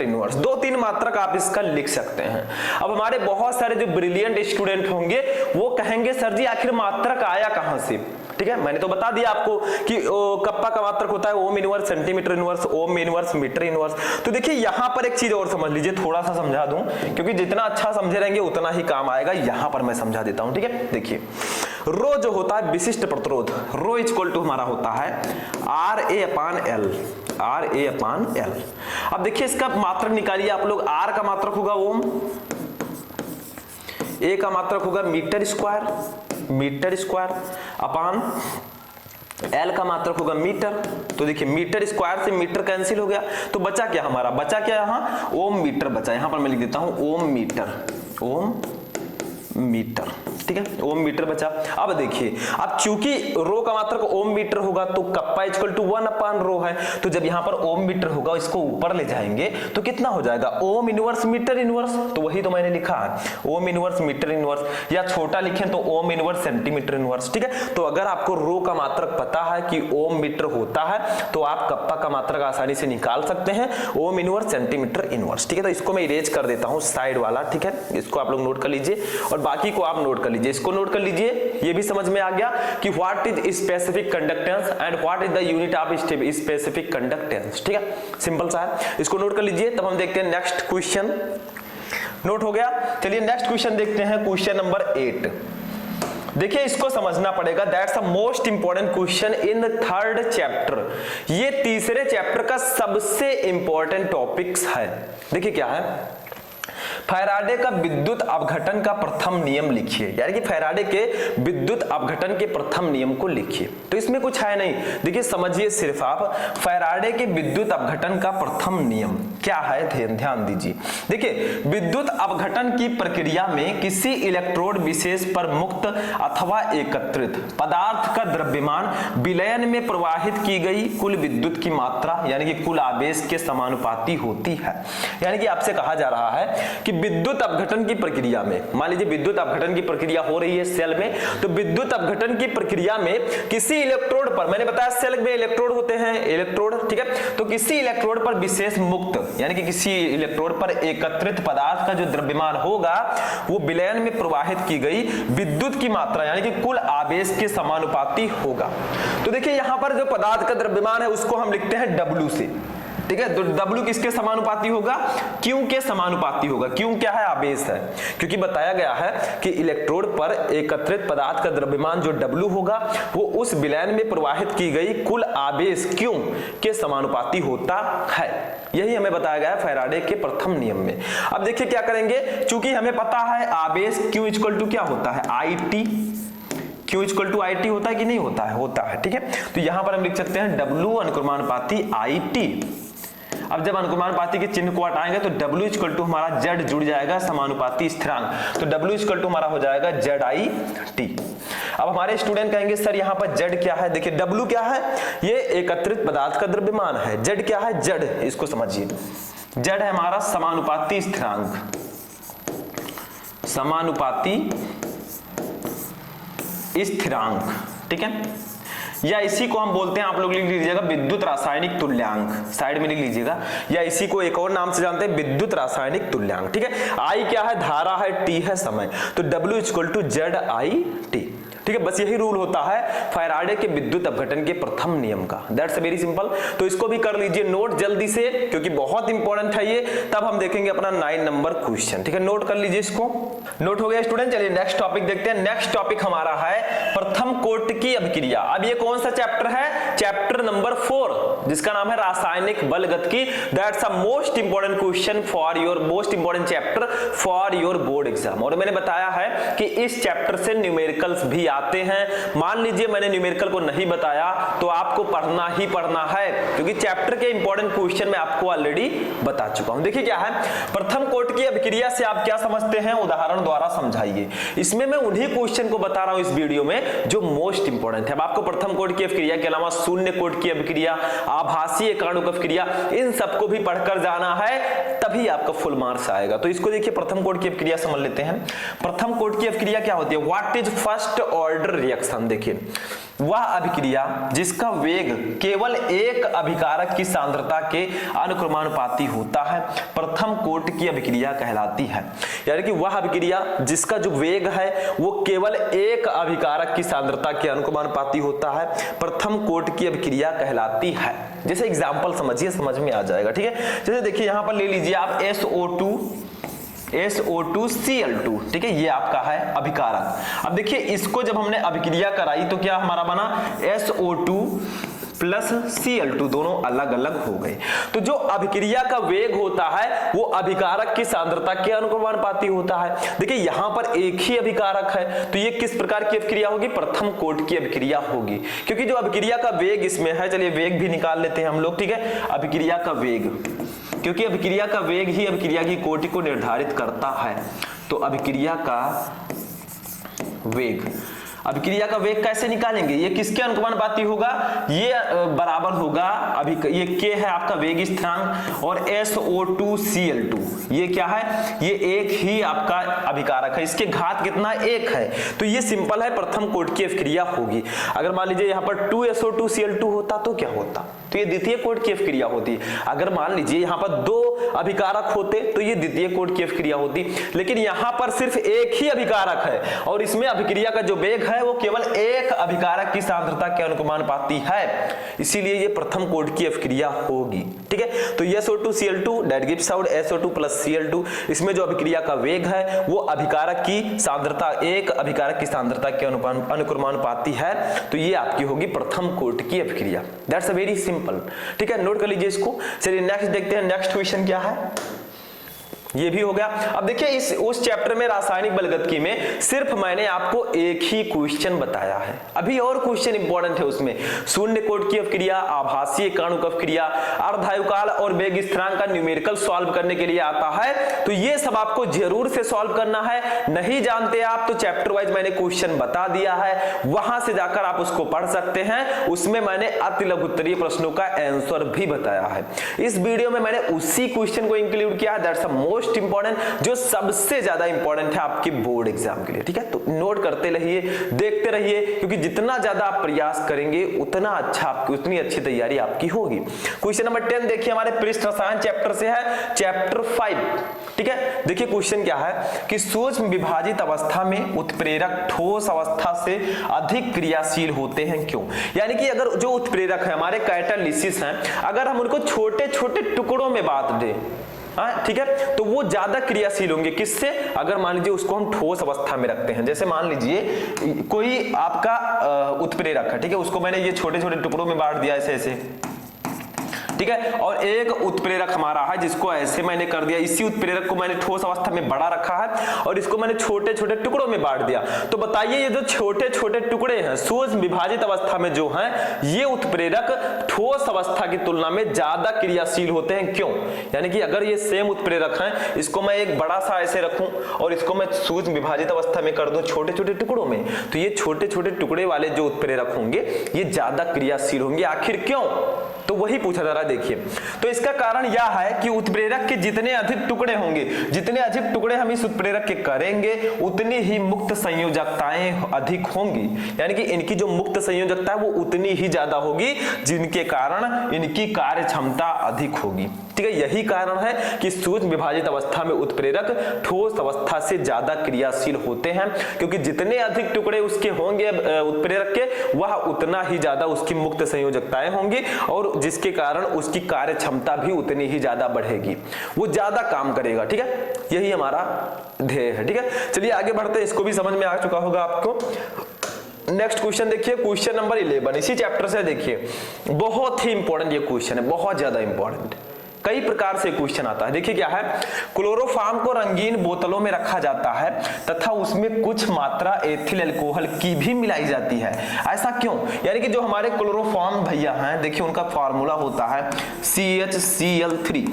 इनवर्स। 2-3 मात्रक आप इसका लिख सकते हैं। अब हमारे बहुत सारे जो ब्रिलियंट स्टूडेंट होंगे वो कहेंगे सर जी आखिर मात्रक आया कहां से, ठीक है। मैंने तो बता दिया आपको कि कप्पा का मात्रक होता है ohm inverse centimetre inverse, ohm inverse metre inverse. तो देखिए यहां पर एक चीज और समझ लीजिए, थोड़ा सा समझा दूं क्योंकि जितना अच्छा समझे रहेंगे उतना ही काम आएगा। यहां पर मैं समझा देता हूं, ठीक है। देखिए रो जो होता है विशिष्ट प्रतिरोध, रो इक्वल टू हमारा होता है RA/L। अब देखिए इसका मात्रक निकालिए आप लोग। R का मात्रक होगा ओम, A का मात्रक होगा मीटर स्क्वायर अपान L का मात्रक होगा मीटर। तो देखिए मीटर स्क्वायर से मीटर कैंसिल हो गया, तो बचा क्या हमारा, बचा क्या यहाँ ओम मीटर बचा। यहां पर मैं लिख देता हूं ओम मीटर, ठीक है, ओम मीटर बचा। अब देखिए अब चूंकि रो का मात्रक ओम मीटर होगा तो कप्पा इक्वल टू 1/ρ है। तो जब यहां पर ओम मीटर होगा इसको ऊपर ले जाएंगे तो कितना हो जाएगा ओम इनवर्स मीटर इनवर्स। तो वही तो मैंने लिखा है ओम इनवर्स मीटर इनवर्स, या छोटा लिखें तो ओम इनवर्स सेंटीमीटर इनवर्स, ठीक है। तो अगर आपको रो का मात्रक पता है कि ओम मीटर होता है तो आप कप्पा का मात्रक आसानी से निकाल सकते हैं ओम इनवर्स सेंटीमीटर इनवर्स, ठीक है। तो इसको मैं इरेज कर देता हूं साइड वाला, ठीक है। इसको आप लोग नोट कर लीजिए और बाकी को आप नोट कर लीजिए। इसको नोट कर लीजिए, ये भी समझ में आ गया कि what is specific conductance and what is the unit of specific conductance, ठीक है। सिंपल सा है, इसको नोट कर लीजिए। तब हम देखते हैं नेक्स्ट क्वेश्चन। नोट हो गया, चलिए नेक्स्ट क्वेश्चन देखते हैं, क्वेश्चन नंबर 8। देखिए इसको समझना पड़ेगा, that's a most important question in the 3rd chapter. ये तीसरे चैप्टर का सबसे इंपॉर्टेंट टॉपिक्स है। देखिए क्या है, फैराडे का विद्युत अपघटन का प्रथम नियम लिखिए, यानी कि फैराडे के विद्युत अपघटन के प्रथम नियम को लिखिए। तो इसमें कुछ है नहीं, देखिए समझिए सिर्फ आप, फैराडे के विद्युत अपघटन का प्रथम नियम क्या है, ध्यान दीजिए। देखिए विद्युत अपघटन की प्रक्रिया में किसी इलेक्ट्रोड विशेष पर मुक्त अथवा एकत्रित पदार्थ का द्रव्यमान विलयन में प्रवाहित की गई कुल विद्युत की मात्रा यानी कि कुल आवेश के समानुपाती होती है। यानी कि आपसे कहा जा रहा है कि विद्युत अपघटन की प्रक्रिया में, मान लीजिए विद्युत अपघटन की प्रक्रिया हो रही है सेल में, तो विद्युत अपघटन की प्रक्रिया में किसी इलेक्ट्रोड पर, मैंने बताया सेल में इलेक्ट्रोड होते हैं, इलेक्ट्रोड, ठीक है। तो किसी इलेक्ट्रोड पर विशेष मुक्त यानी कि किसी इलेक्ट्रोड पर एकत्रित पदार्थ का जो द्रव्यमान होगा वो विलयन में प्रवाहित की गई विद्युत की मात्रा यानी कि कुल आवेश के समानुपाती होगा। तो देखिए यहां पर जो पदार्थ का द्रव्यमान है उसको हम लिखते हैं W से, ठीक है। तो W किसके समानुपाती होगा, Q के समानुपाती होगा। Q क्या है, आवेश है, क्योंकि बताया गया है कि इलेक्ट्रोड पर एकत्रित पदार्थ का द्रव्यमान जो W होगा वो उस विलयन में प्रवाहित की गई कुल आवेश Q के समानुपाती होता है। यही हमें बताया गया है फैराडे के प्रथम नियम में। अब देखिए क्या करेंगे, चूंकि हमें पता है आवेश Q इक्वल टू क्या होता है, IT। Q equal to IT होता है कि नहीं होता है, होता है, ठीक है। तो यहां पर हम लिख सकते हैं W अनुक्रमानुपाती IT। अब जब अनुक्रमानुपाती के चिन्ह को हटाएंगे तो W इक्वल टू हमारा Z जुड़ जाएगा समानुपाती स्थिरांक, तो W इक्वल टू हमारा हो जाएगा ZIT। अब हमारे स्टूडेंट कहेंगे सर यहाँ पर Z क्या है, देखिए W क्या है, ये एकत्रित पदार्थ का द्रव्यमान है। Z क्या है, Z इसको समझिए, Z है हमारा समानुपाती स्थिरांक, समानुपाती स्थिरांक, ठीक है। या इसी को हम बोलते हैं, आप लोग लिख लीजिएगा विद्युत रासायनिक तुल्यांक, साइड में लिख लीजिएगा, या इसी को एक और नाम से जानते हैं विद्युत रासायनिक तुल्यांक। ठीक है, आई क्या है, धारा है, टी है समय, तो W = ZIT। ठीक है, बस यही रूल होता है फैराडे के विद्युत अपघटन के प्रथम नियम का। That's very simple. तो इसको भी कर लीजिए नोट जल्दी से, क्योंकि बहुत इंपॉर्टेंट है ये। तब हम देखेंगे अपना 9 नंबर क्वेश्चन। ठीक है, नोट कर लीजिए इसको। नोट हो गया स्टूडेंट। चलिए नेक्स्ट टॉपिक देखते हैं। नेक्स्ट टॉपिक हमारा है प्रथम कोटि की अभिक्रिया। अब ये कौन सा चैप्टर है, चैप्टर नंबर 4, जिसका नाम है रासायनिक बलगतिकी। That's a most important question for your, most important chapter for your board exam. और मैंने बताया है कि इस चैप्टर से न्यूमेरिकल्स भी आते हैं। मान लीजिए मैंने न्यूमेरिकल को नहीं बताया तो आपको पढ़ना ही पढ़ना है, क्योंकि चैप्टर के इंपॉर्टेंट क्वेश्चन मैं आपको ऑलरेडी बता चुका हूं। देखिए क्या है, प्रथम कोटि की अभिक्रिया से आप क्या समझते हैं, उदाहरण द्वारा समझाइए। इसमें मैं उन्हीं क्वेश्चन को बता रहा हूं इस वीडियो में जो मोस्ट इंपॉर्टेंट है। अब आपको प्रथम कोटि की अभिक्रिया के अलावा शून्य कोटि की अभिक्रिया, आभासीय एकाणुक अभिक्रिया, इन सबको भी पढ़कर जाना है, तभी आपका फुल मार्क्स आएगा। तो इसको देखिए, प्रथम कोटि की अभिक्रिया समझ लेते हैं। प्रथम कोटि की अभिक्रिया क्या होती है, what is first order reaction. देखिए, वह अभिक्रिया जिसका वेग केवल एक अभिकारक की सांद्रता के अनुक्रमानुपाती होता है, प्रथम कोटि की अभिक्रिया कहलाती है। यानी कि वह अभिक्रिया जिसका जो वेग है वो केवल एक अभिकारक की सांद्रता के अनुक्रमानुपाती होता है, प्रथम कोटि की अभिक्रिया कहलाती है। जैसे एग्जांपल समझिए, समझ में आ जाएगा। ठीक है, जैसे देखिए यहां पर ले लीजिए आप SO2Cl2, ठीक है, ये आपका है अभिकारक। अब देखिए इसको जब हमने अभिक्रिया कराई तो क्या हमारा बना, SO2 प्लस Cl2, दोनों अलग अलग हो गए। तो जो अभिक्रिया का वेग होता है वो अभिकारक की सांद्रता के अनुक्रमानुपाती होता है। देखिए यहां पर एक ही अभिकारक है, तो ये किस प्रकार की अभिक्रिया होगी, प्रथम कोटि की अभिक्रिया होगी, क्योंकि जो अभिक्रिया का वेग इसमें है। चलिए वेग भी निकाल लेते हैं हम लोग। ठीक है, अभिक्रिया का वेग, क्योंकि अभिक्रिया का वेग ही अभिक्रिया की कोटि को निर्धारित करता है। तो अभिक्रिया का वेग, अभिक्रिया का वेग कैसे निकालेंगे, ये किसके अनुक्रमानुपाती होगा, ये बराबर होगा अभी, ये K है आपका वेग स्थिरांक, और SO2Cl2 ये क्या है, ये एक ही आपका अभिकारक है, इसके घात कितना, 1 है। तो ये सिंपल है, प्रथम कोटि की अभिक्रिया होगी। अगर मान लीजिए यहाँ पर 2SO2Cl2 होता तो क्या होता, तो ये द्वितीय कोटि की अभिक्रिया होती। अगर मान लीजिए यहाँ पर 2 अभिकारक होते तो ये द्वितीय कोटि की अभिक्रिया होती। लेकिन यहाँ पर सिर्फ एक ही अभिकारक है और इसमें अभिक्रिया का जो वेग है वो केवल एक अभिकारक की सांद्रता के अनुक्रमानुपाती है, इसीलिए ये प्रथम कोटि की अभिक्रिया होगी। ठीक है, तो SO2Cl2 that gives out SO2 plus Cl2, इसमें जो अभिक्रिया का वेग है वो अभिकारक की सांद्रता, एक अभिकारक की सांद्रता के अनुक्रमानुपाती है, तो ये आपकी होगी प्रथम कोटि की अभिक्रिया। That's a very simple. ठीक है, नोट कर लीजिए इसको। चलिए नेक्स्ट देखते हैं, नेक्स्ट क्वेश्चन क्या है, ये भी हो गया। अब देखिए उस चैप्टर में रासायनिक बलगतिकी में सिर्फ मैंने आपको एक ही क्वेश्चन बताया है, अभी और क्वेश्चन इंपॉर्टेंट है उसमें। शून्य कोटि की अभिक्रिया, आभासीय एकाणुक अभिक्रिया, अर्धायुकाल और वेग स्थिरांक का न्यूमेरिकल सॉल्व करने के लिए आता है। तो ये सब आपको जरूर से सॉल्व करना है। नहीं जानते आप तो चैप्टर वाइज मैंने क्वेश्चन बता दिया है, वहां से जाकर आप उसको पढ़ सकते हैं। उसमें मैंने अति लघुत्तरीय प्रश्नों का आंसर भी बताया है। इस वीडियो में मैंने उसी क्वेश्चन को इंक्लूड किया है, दैट्स अ मोस्ट इंपॉर्टेंट, जो सबसे ज्यादा इंपॉर्टेंट है आपके बोर्ड एग्जाम के लिए। ठीक है, तो नोट करते रहिए, देखते रहिए, क्योंकि जितना ज्यादा आप प्रयास करेंगे उतना अच्छा आपकी, उतनी अच्छी तैयारी आपकी होगी। क्वेश्चन नंबर 10 देखिए, हमारे पृष्ठ रसायन चैप्टर से है, चैप्टर 5। ठीक है, देखिए क्वेश्चन क्या है कि सूक्ष्म विभाजित अवस्था में उत्प्रेरक ठोस अवस्था से अधिक क्रियाशील होते हैं, क्यों। यानी कि अगर जो उत्प्रेरक है हमारे कैटालिसिस हैं, अगर हम उनको छोटे छोटे टुकड़ों में बांट दें, ठीक है, तो वो ज्यादा क्रियाशील होंगे। किससे, अगर मान लीजिए उसको हम ठोस अवस्था में रखते हैं। जैसे मान लीजिए कोई आपका उत्प्रेरक है, ठीक है, उसको मैंने ये छोटे छोटे टुकड़ों में बांट दिया ऐसे ऐसे, ठीक है, और एक उत्प्रेरक हमारा है जिसको ऐसे मैंने कर दिया, इसी उत्प्रेरक को मैंने ठोस अवस्था में बड़ा रखा है और इसको मैंने छोटे छोटे टुकड़ों में बांट दिया। तो बताइए ये जो छोटे छोटे टुकड़े हैं सूक्ष्म विभाजित अवस्था में जो हैं, ये उत्प्रेरक ठोस अवस्था की तुलना में ज्यादा क्रियाशील होते हैं, क्यों। यानी कि अगर ये सेम उत्प्रेरक हैं, इसको मैं एक बड़ा सा ऐसे रखूं और इसको मैं सूक्ष्म विभाजित अवस्था में कर दूं छोटे छोटे टुकड़ों में, तो ये छोटे छोटे टुकड़े वाले जो उत्प्रेरक होंगे ये ज्यादा क्रियाशील होंगे। आखिर क्यों, तो वही पूछा जा रहा है। देखिए, तो इसका कारण यह है कि उत्प्रेरक के जितने अधिक टुकड़े होंगे, जितने अधिक टुकड़े हम इस उत्प्रेरक के करेंगे, उतनी ही मुक्त संयोजकताएं अधिक होंगी। यानी कि इनकी जो मुक्त संयोजकता है वो उतनी ही ज्यादा होगी, जिनके कारण इनकी कार्य क्षमता अधिक होगी। ठीक है, यही कारण है कि सूक्ष्म विभाजित अवस्था में उत्प्रेरक ठोस अवस्था से ज्यादा क्रियाशील होते हैं, क्योंकि जितने अधिक टुकड़े उसके होंगे उत्प्रेरक के, वह उतना ही ज्यादा उसकी मुक्त संयोजकताएं होंगी, और जिसके कारण उसकी कार्य क्षमता भी उतनी ही ज्यादा बढ़ेगी, वो ज्यादा काम करेगा। ठीक है, यही हमारा ध्येय है। ठीक है, चलिए आगे बढ़ते हैं। इसको भी समझ में आ चुका होगा आपको। नेक्स्ट क्वेश्चन देखिए, क्वेश्चन नंबर 11 इसी चैप्टर से। देखिए, बहुत ही इंपॉर्टेंट ये क्वेश्चन है, बहुत ज्यादा इंपॉर्टेंट। कई प्रकार से क्वेश्चन आता है। देखिए क्या है, क्लोरोफॉर्म को रंगीन बोतलों में रखा जाता है तथा उसमें कुछ मात्रा एथिल अल्कोहल की भी मिलाई जाती है। ऐसा क्यों? यानी कि जो हमारे क्लोरोफॉर्म भैया हैं, देखिए उनका फार्मूला होता है CHCl3।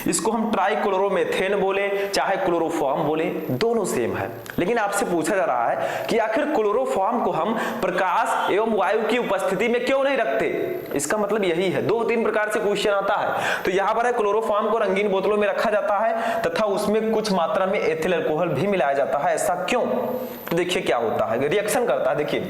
इसको हम ट्राइक्लोरोमेथेन बोले चाहे क्लोरोफॉर्म बोले, दोनों सेम है। लेकिन आपसे पूछा जा रहा है कि आखिर क्लोरोफॉर्म को हम प्रकाश एवं वायु की उपस्थिति में क्यों नहीं रखते? इसका मतलब यही है। 2-3 प्रकार से क्वेश्चन आता है। तो यहां पर है क्लोरोफॉर्म को रंगीन बोतलों में रखा जाता है तथा उसमें कुछ मात्रा में एथिल अल्कोहल भी मिलाया जाता है, ऐसा क्यों? तो देखिए क्या होता है, रिएक्शन करता है। देखिए,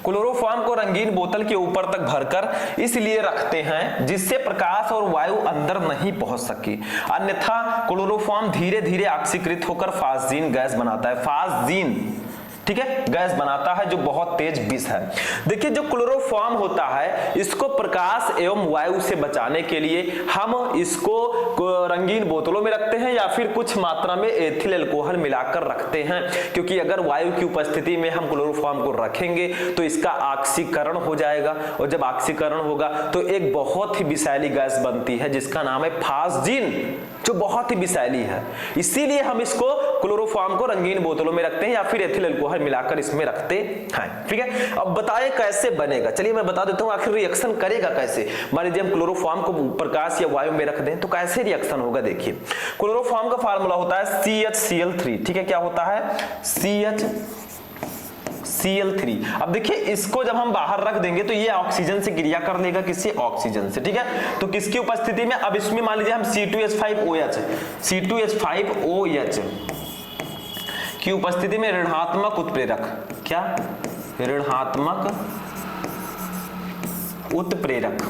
क्लोरोफॉर्म को रंगीन बोतल के ऊपर तक भरकर इसलिए रखते हैं जिससे प्रकाश और वायु अंदर नहीं पहुंच सके, अन्यथा क्लोरोफॉर्म धीरे धीरे ऑक्सीकृत होकर फास्जीन गैस बनाता है। फास्जीन, ठीक है, गैस बनाता है जो बहुत तेज विष है। देखिए, जो क्लोरोफॉर्म होता है, इसको प्रकाश एवं वायु से बचाने के लिए हम इसको रंगीन बोतलों में रखते हैं या फिर कुछ मात्रा में एथिल अल्कोहल मिलाकर रखते हैं, क्योंकि अगर वायु की उपस्थिति में हम क्लोरोफॉर्म को रखेंगे तो इसका ऑक्सीकरण हो जाएगा, और जब ऑक्सीकरण होगा तो एक बहुत ही विषैली गैस बनती है जिसका नाम है फास्जीन, जो बहुत ही विषैली है। इसीलिए हम इसको क्लोरोफॉर्म को रंगीन बोतलों में रखते हैं या फिर एथिल अल्कोहल मिलाकर इसमें रखते हैं। ठीक है, अब बताएं कैसे बनेगा। चलिए मैं बता देता हूं आखिर रिएक्शन करेगा कैसे। मान लीजिए हम क्लोरोफॉर्म को प्रकाश या वायु में रख दें तो कैसे रिएक्शन होगा। देखिए, क्लोरोफॉर्म का फार्मूला होता है CHCl3। ठीक है, क्या होता है? CHCl3। अब देखिए, इसको जब हम बाहर रख देंगे तो ये ऑक्सीजन से क्रिया कर लेगा। किससे? ऑक्सीजन से। ठीक है, तो किसकी उपस्थिति में? अब इसमें मान लीजिए हम C2H5OH की उपस्थिति में ऋणात्मक उत्प्रेरक, क्या? ऋणात्मक उत्प्रेरक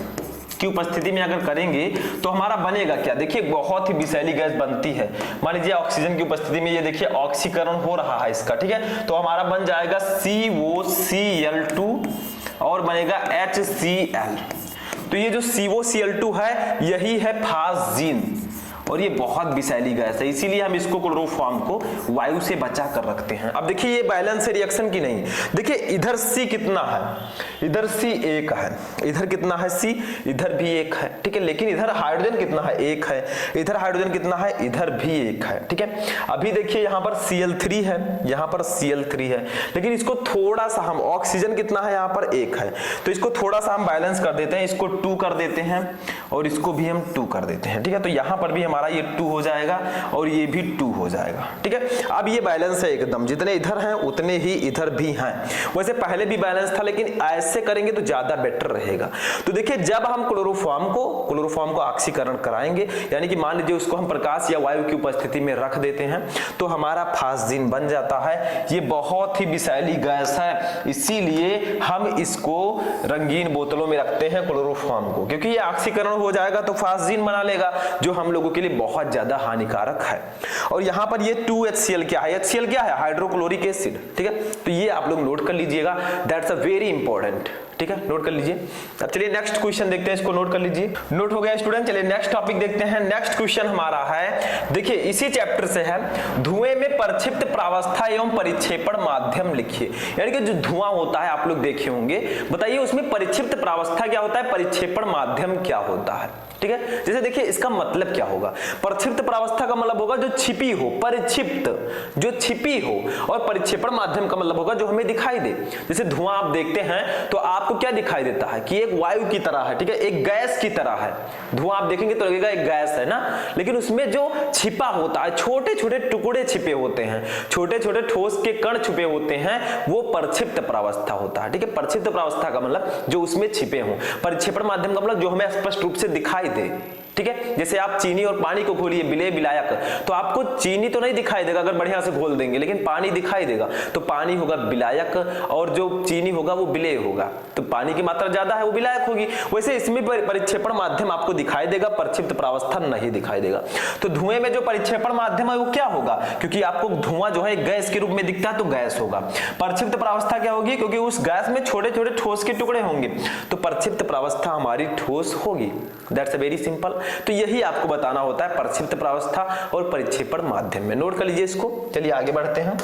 की उपस्थिति में अगर करेंगे तो हमारा बनेगा क्या? देखिए, बहुत ही विषैली गैस बनती है। मान लीजिए ऑक्सीजन की उपस्थिति में ये देखिए ऑक्सीकरण हो रहा है इसका। ठीक है, तो हमारा बन जाएगा COCl2 और बनेगा HCl। तो ये जो COCl2 है यही है फास्जीन, और ये बहुत विषैली गैस है, इसीलिए हम इसको क्लोरोफॉर्म को वायु से बचा कर रखते हैं। अब देखिए, ये बैलेंस है रिएक्शन की नहीं। देखिए, इधर C कितना है? इधर C 1 है, इधर कितना है C? इधर भी 1 है। ठीक है, लेकिन इधर हाइड्रोजन कितना है? 1 है। इधर हाइड्रोजन कितना है? इधर भी 1 है। ठीक है, अभी देखिए यहाँ पर Cl3 है, यहाँ पर Cl3 है, लेकिन इसको थोड़ा सा हम, ऑक्सीजन कितना है? यहाँ पर 1 है, तो इसको थोड़ा सा हम बैलेंस कर देते हैं, इसको 2 कर देते हैं और इसको भी हम 2 कर देते हैं। ठीक है, तो यहाँ पर भी हमारा ये 2 हो जाएगा और ये भी 2 हो जाएगा। ठीक है, अब ये बैलेंस है एकदम, जितने इधर हैं उतने ही इधर भी हैं। वैसे पहले भी बैलेंस था, लेकिन ऐसे करेंगे तो ज्यादा बेटर रहेगा। तो देखिए, जब हम क्लोरोफॉर्म को ऑक्सीकरण कराएंगे, यानी कि मान लीजिए उसको हम प्रकाश या वायु की उपस्थिति में रख देते हैं तो हमारा फास्जीन बन जाता है। ये बहुत ही विषैली गैस है, इसीलिए हम इसको रंगीन बोतलों में रखते हैं क्लोरोफॉर्म को, क्योंकि ये ऑक्सीकरण हो जाएगा तो फास्जीन बना लेगा, जो हम लोगों के लिए बहुत ज्यादा हानिकारक है। और यहां पर ये 2HCl क्या है? HCl क्या है? Hydrochloric acid. ठीक है, तो ये आप लोग नोट कर लीजिएगा, दैट्स अ वेरी इंपॉर्टेंट। ठीक है, नोट कर लीजिए। अब चलिए नेक्स्ट क्वेश्चन देखते हैं, इसको नोट कर लीजिए। नोट हो गया स्टूडेंट? चलिए नेक्स्ट टॉपिक देखते हैं। नेक्स्ट क्वेश्चन हमारा है, देखिए इसी चैप्टर से है, धुएं में प्रक्षिप्त प्रावस्था एवं परिक्षेपण माध्यम लिखिए। यानी कि जो धुआं होता है आप लोग देखे होंगे, बताइए उसमें परिक्षिप्त प्रावस्था क्या होता है, परिक्षेपण माध्यम क्या होता है। ठीक है, जैसे देखिए इसका मतलब क्या होगा, प्रक्षिप्त प्रावस्था का मतलब होगा जो छिपी हो, परिक्षिप्त जो छिपी हो, और परिक्षेपण माध्यम का मतलब होगा जो हमें दिखाई दे। जैसे धुआं आप देखते हैं तो आप आपको क्या दिखाई देता है कि एक वायु की तरह है, ठीक है, एक गैस की तरह है। धुआं आप देखेंगे तो लगेगा एक गैस है ना, लेकिन उसमें जो छिपा होता है, छोटे छोटे टुकड़े छिपे होते हैं, छोटे छोटे ठोस के कण छिपे होते हैं, वो प्रक्षिप्त प्रावस्था होता है। ठीक है, प्रक्षिप्त प्रावस्था का मतलब जो उसमें छिपे हों। परिक्षेपण माध्यम का मतलब जो हमें स्पष्ट रूप से दिखाई दे। ठीक है, जैसे आप चीनी और पानी को घोलिए, विलेय विलायक, तो आपको चीनी तो नहीं दिखाई देगा अगर बढ़िया से घोल देंगे, लेकिन पानी दिखाई देगा। तो पानी होगा विलायक और जो चीनी होगा वो विलेय होगा। तो पानी की मात्रा ज्यादा है वो विलायक होगी। वैसे इसमें परिक्षेपण माध्यम आपको दिखाई देगा, प्रक्षिप्त प्रावस्था नहीं दिखाई देगा। तो धुएं में जो परिक्षेपण माध्यम है वो क्या होगा, क्योंकि आपको धुआं जो है गैस के रूप में दिखता है तो गैस होगा। प्रक्षिप्त प्रावस्था क्या होगी, क्योंकि उस गैस में छोटे छोटे ठोस के टुकड़े होंगे, तो प्रक्षिप्त प्रावस्था हमारी ठोस होगी। That's very simple. तो यही आपको बताना होता है प्रक्षिप्त प्रावस्था और परिक्षेपण माध्यम में। नोट कर लीजिए इसको। चलिए आगे बढ़ते हैं।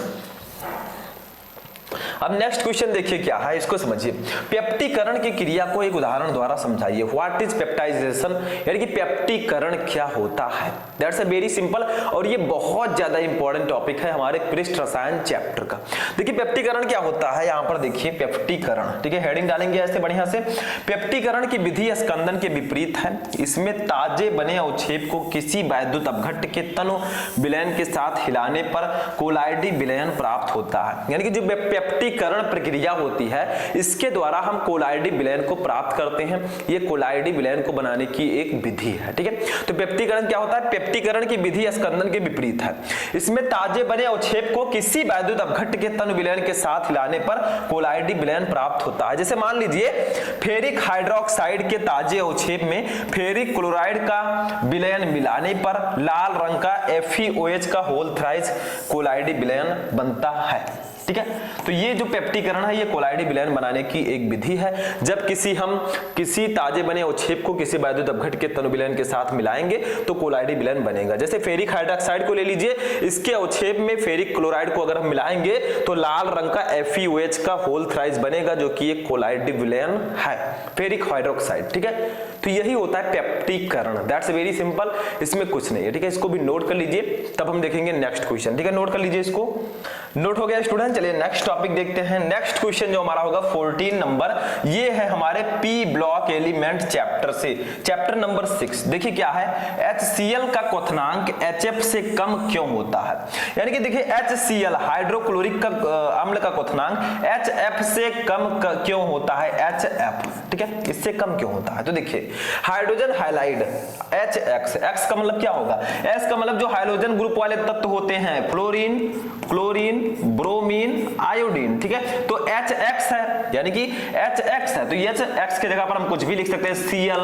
अब नेक्स्ट क्वेश्चन देखिए क्या है, इसको समझिए। पेप्टीकरण की क्रिया को एक उदाहरण द्वारा समझाइए। व्हाट इज पेप्टाइजेशन, यानी कि पेप्टीकरण क्या होता है। दैट्स अ वेरी सिंपल, और ये बहुत ज्यादा इंपॉर्टेंट टॉपिक है हमारे पृष्ठ रसायन चैप्टर का। देखिए पेप्टीकरण क्या होता है, यहां पर देखिए पेप्टीकरण, ठीक है, हेडिंग डालेंगे ऐसे बढ़िया से। पेप्टीकरण की विधि स्कंदन के विपरीत है। इसमें ताजे बने अवक्षेप को किसी वैद्युत अपघट्ट के तनु विलयन के साथ हिलाने पर कोलाइडी विलयन प्राप्त होता है। यानी कि जो पेप्टीकरण प्रक्रिया होती है, इसके द्वारा हम कोलाइडी विलयन को प्राप्त करते हैं। ये कोलाइडी विलयन को बनाने की एक विधि है। ठीक है, तो पेप्टीकरण क्या होता है, पेप्टीकरण की विधि स्कंदन के विपरीत है। इसमें ताजे बने अवक्षेप को किसी वैद्युत अपघट्ट के तनु विलयन के साथ हिलाने पर कोलाइडी विलयन प्राप्त होता है। जैसे मान लीजिए फेरिक हाइड्रोक्साइड के ताजे अवक्षेप में फेरिक क्लोराइड का विलयन मिलाने पर लाल रंग का FeOH का होल थ्राइस कोलाइडी विलयन बनता है। ठीक है, तो ये जो पेप्टीकरण है ये कोलाइडी विलयन बनाने की एक विधि है। जब हम किसी ताजे बने अवक्षेप को किसी वैद्युत अपघट्ट के तनु विलयन के साथ मिलाएंगे तो कोलाइडी विलयन बनेगा। जैसे फेरिक हाइड्रोक्साइड को ले लीजिए, इसके अवक्षेप में फेरिक क्लोराइड को अगर हम मिलाएंगे तो लाल रंग का FeOH का होल थ्राइस बनेगा, जो कि एक कोलाइडी विलयन है, फेरिक हाइड्रोक्साइड। ठीक है, तो यही होता है पेप्टीकरण। दैट्स वेरी सिंपल, इसमें कुछ नहीं है। ठीक है, इसको भी नोट कर लीजिए, तब हम देखेंगे नेक्स्ट क्वेश्चन। ठीक है, नोट कर लीजिए इसको। नोट हो गया स्टूडेंट। चलिए नेक्स्ट टॉपिक देखते हैं। नेक्स्ट क्वेश्चन जो हमारा होगा 14 नंबर, ये है हमारे पी ब्लॉक एलिमेंट चैप्टर से, चैप्टर नंबर 6। देखिए क्या है, HCl का क्वथनांक HF से कम क्यों होता है। यानी कि देखिए HCl हाइड्रोक्लोरिक का अम्ल का क्वथनांक HF से कम क्यों होता है, HF, ठीक है, इससे कम क्यों होता है। तो देखिए हाइड्रोजन हाइलाइड HX, X का मतलब क्या होगा, S का मतलब जो हाइड्रोजन ग्रुप वाले तत्व होते हैं, फ्लोरीन, क्लोरीन, ब्रोमीन, आयोडीन। ठीक है, तो HX है, यानी कि HX है, तो HX के जगह पर हम कुछ भी लिख सकते हैं, Cl,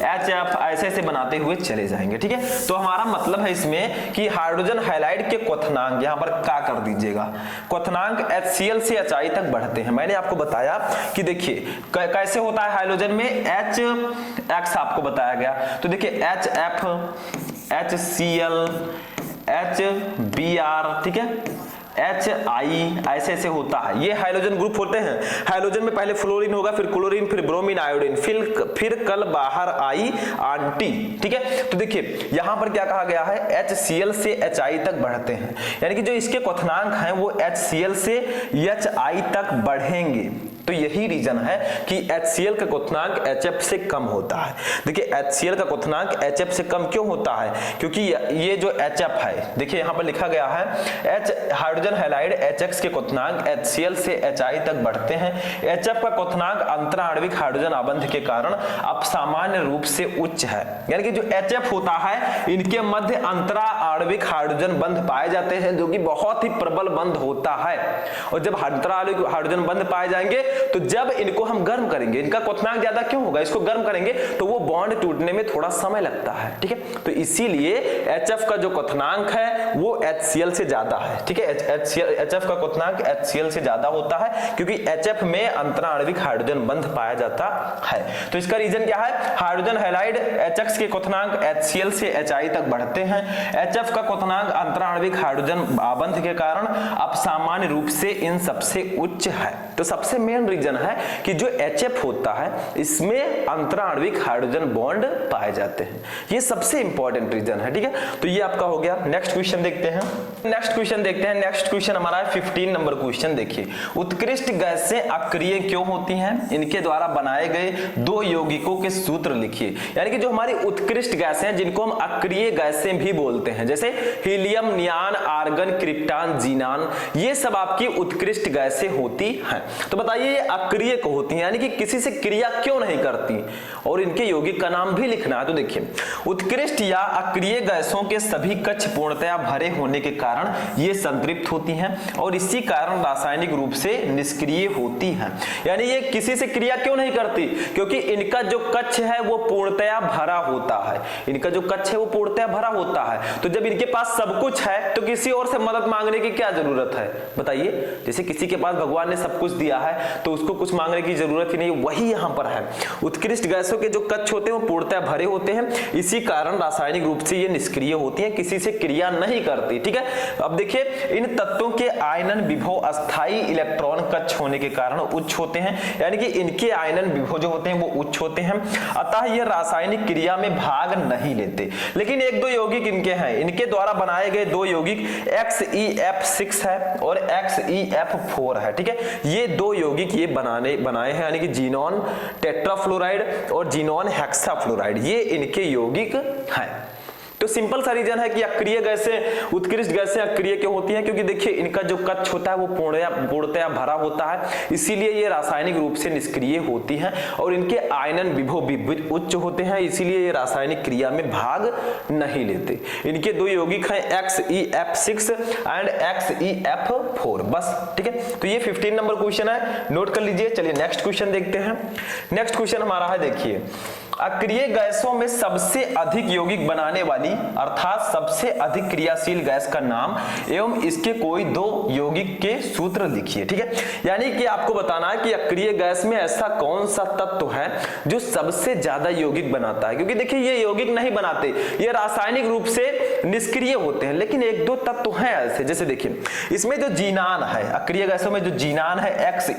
HF, ऐसे ऐसे बनाते हुए चले जाएंगे। ठीक है, तो हमारा मतलब है इसमें कि हाइड्रोजन हाइलाइड के क्वथनांक यहां पर क्या कर दीजिएगा, क्वथनांक HCl से HI तक बढ़ते हैं। मैंने आपको बताया कि देखिए कैसे होता है हाइड्रोजन में, HX आपको बताया गया। तो देखिए HF, HCl, HBr, ठीक है, HI, ऐसे ऐसे होता है। ये हाइड्रोजन ग्रुप होते हैं। हाइड्रोजन में पहले फ्लोरीन होगा, फिर क्लोरीन, फिर ब्रोमीन, आयोडीन, फिर कल बाहर आई आंटी। ठीक है, तो देखिए यहां पर क्या कहा गया है, HCl से HI तक बढ़ते हैं, यानी कि जो इसके क्वथनांक हैं वो HCl से HI तक बढ़ेंगे। तो यही रीजन है कि HCl का क्वथनांक HF से कम होता है। देखिए HCl का क्वथनांक HF से कम क्यों होता है, क्योंकि ये जो HF है, देखिए यहां पर लिखा गया है हाइड्रोजन हाइलाइड HX के क्वथनांक HCl से HI तक बढ़ते हैं। HF का क्वथनांक अंतराण्विक हाइड्रोजन आबंध के कारण अब सामान्य रूप से उच्च है। यानी कि जो HF होता है, इनके मध्य अंतराण्विक हाइड्रोजन बंध पाए जाते हैं, जो कि बहुत ही प्रबल बंध होता है। और जब अंतराण्विक हाइड्रोजन बंध पाए जाएंगे तो जब इनको हम गर्म करेंगे, इनका क्वथनांक ज्यादा क्यों होगा, इसको गर्म करेंगे तो वो बॉन्ड टूटने में थोड़ा समय लगता है। ठीक है, तो इसीलिए HF का जो क्वथनांक है वो HCl से ज्यादा है। ठीक है, HF का क्वथनांक HCl से ज्यादा होता है, क्योंकि HF में अंतराण्विक हाइड्रोजन बंध पाया जाता है। तो इसका रीजन क्या है, हाइड्रोजन हाइलाइड HX के क्वथनांक HCl से HI तक बढ़ते हैं। HF HF का क्वथनांक अंतराण्विक हाइड्रोजन आबंध के कारण अब सामान्य रूप से इन सबसे उच्च है। तो सबसे मेन रीजन है कि जो HF होता है इसमें अंतराण्विक हाइड्रोजन बॉन्ड पाए जाते हैं, ये सबसे इंपॉर्टेंट रीजन है। ठीक है, तो ये आपका हो गया। नेक्स्ट क्वेश्चन देखते हैं। नेक्स्ट क्वेश्चन हमारा है 15 नंबर क्वेश्चन। देखिए, उत्कृष्ट गैसें अक्रिय क्यों होती हैं? इनके द्वारा बनाए गए दो यौगिकों के सूत्र लिखिए। यानी कि जो हमारी उत्कृष्ट गैसें हैं जिनको हम अक्रिय गैसें भी बोलते हैं, जैसे हीलियम, नियान, आर्गन, क्रिप्टान, जीनान, ये सब आपकी उत्कृष्ट गैसें होती हैं। तो बताइए ये अक्रिय को होती हैं, यानी कि किसी से क्रिया क्यों नहीं करती, और इनके यौगिक का नाम भी लिखना है। तो देखिए, उत्कृष्ट या अक्रिय गैसों के सभी कक्ष पूर्णतया भरे होने के कारण ये संतृप्त होती हैं और इसी कारण रासायनिक रूप से निष्क्रिय होती हैं। यानी ये किसी से क्रिया क्यों नहीं करती? क्योंकि इनका जो कक्ष है वो पूर्णतया भरा होता है। इनका जो कक्ष है वो पूर्णतया भरा होता है। तो जब इनके पास सब कुछ है तो किसी और से मदद मांगने की क्या जरूरत है? बताइए, जैसे किसी के पास भगवान ने सब कुछ दिया है तो उसको कुछ मांगने की जरूरत ही नहीं, वही यहां पर है। उत्कृष्ट गैसों के जो कक्ष होते हैं वो पूर्णतया भरे होते हैं, इसी कारण रासायनिक रूप से ये निष्क्रिय होती हैं, किसी से क्रिया नहीं करती। ठीक है, अब देखिए, इन तत्वों के आयनन विभव अस्थायी इलेक्ट्रॉन कक्ष होने के कारण उच्च होते हैं, यानी कि इनके आयनन विभव जो होते हैं वो उच्च होते हैं, अतः ये रासायनिक क्रिया में भाग नहीं लेते। लेकिन एक दो यौगिक इनके हैं, इनके द्वारा बनाए गए दो यौगिक XeF6 है और XeF4 है। ठीक है, ये दो यौगिक ये बनाए हैं, यानी कि जीनॉन टेट्राफ्लोराइड और जीनॉन हेक्साफ्लोराइड, ये इनके यौगिक हैं। तो सिंपल सा रीजन है कि अक्रिय गैसें, उत्कृष्ट गैसें अक्रिय क्यों होती हैं? क्योंकि देखिए इनका जो कक्ष होता है वो पूर्णतया भरा होता है, इसीलिए ये रासायनिक रूप से निष्क्रिय होती हैं और इनके आयनन विभव भी उच्च होते हैं, इसीलिए ये रासायनिक क्रिया में भाग नहीं लेते। इनके दो यौगिक हैं XeF6 एंड XeF4 बस। ठीक है, तो ये 15 नंबर क्वेश्चन है, नोट कर लीजिए। चलिए नेक्स्ट क्वेश्चन देखते हैं। नेक्स्ट क्वेश्चन हमारा है, देखिए, अक्रिय गैसों में सबसे अधिक यौगिक बनाने वाली अर्थात सबसे अधिक क्रियाशील गैस का नाम एवं इसके कोई दो यौगिक के सूत्र लिखिए। ठीक है, यानी कि आपको बताना है कि अक्रिय गैस में ऐसा कौन सा तत्व है जो सबसे ज्यादा यौगिक बनाता है। क्योंकि देखिए ये यौगिक नहीं बनाते, ये रासायनिक रूप से निष्क्रिय होते हैं, लेकिन एक दो तत्व हैं ऐसे, जैसे देखिए इसमें जो जीनान है, अक्रिय गैसों में जो जीनान है Xe,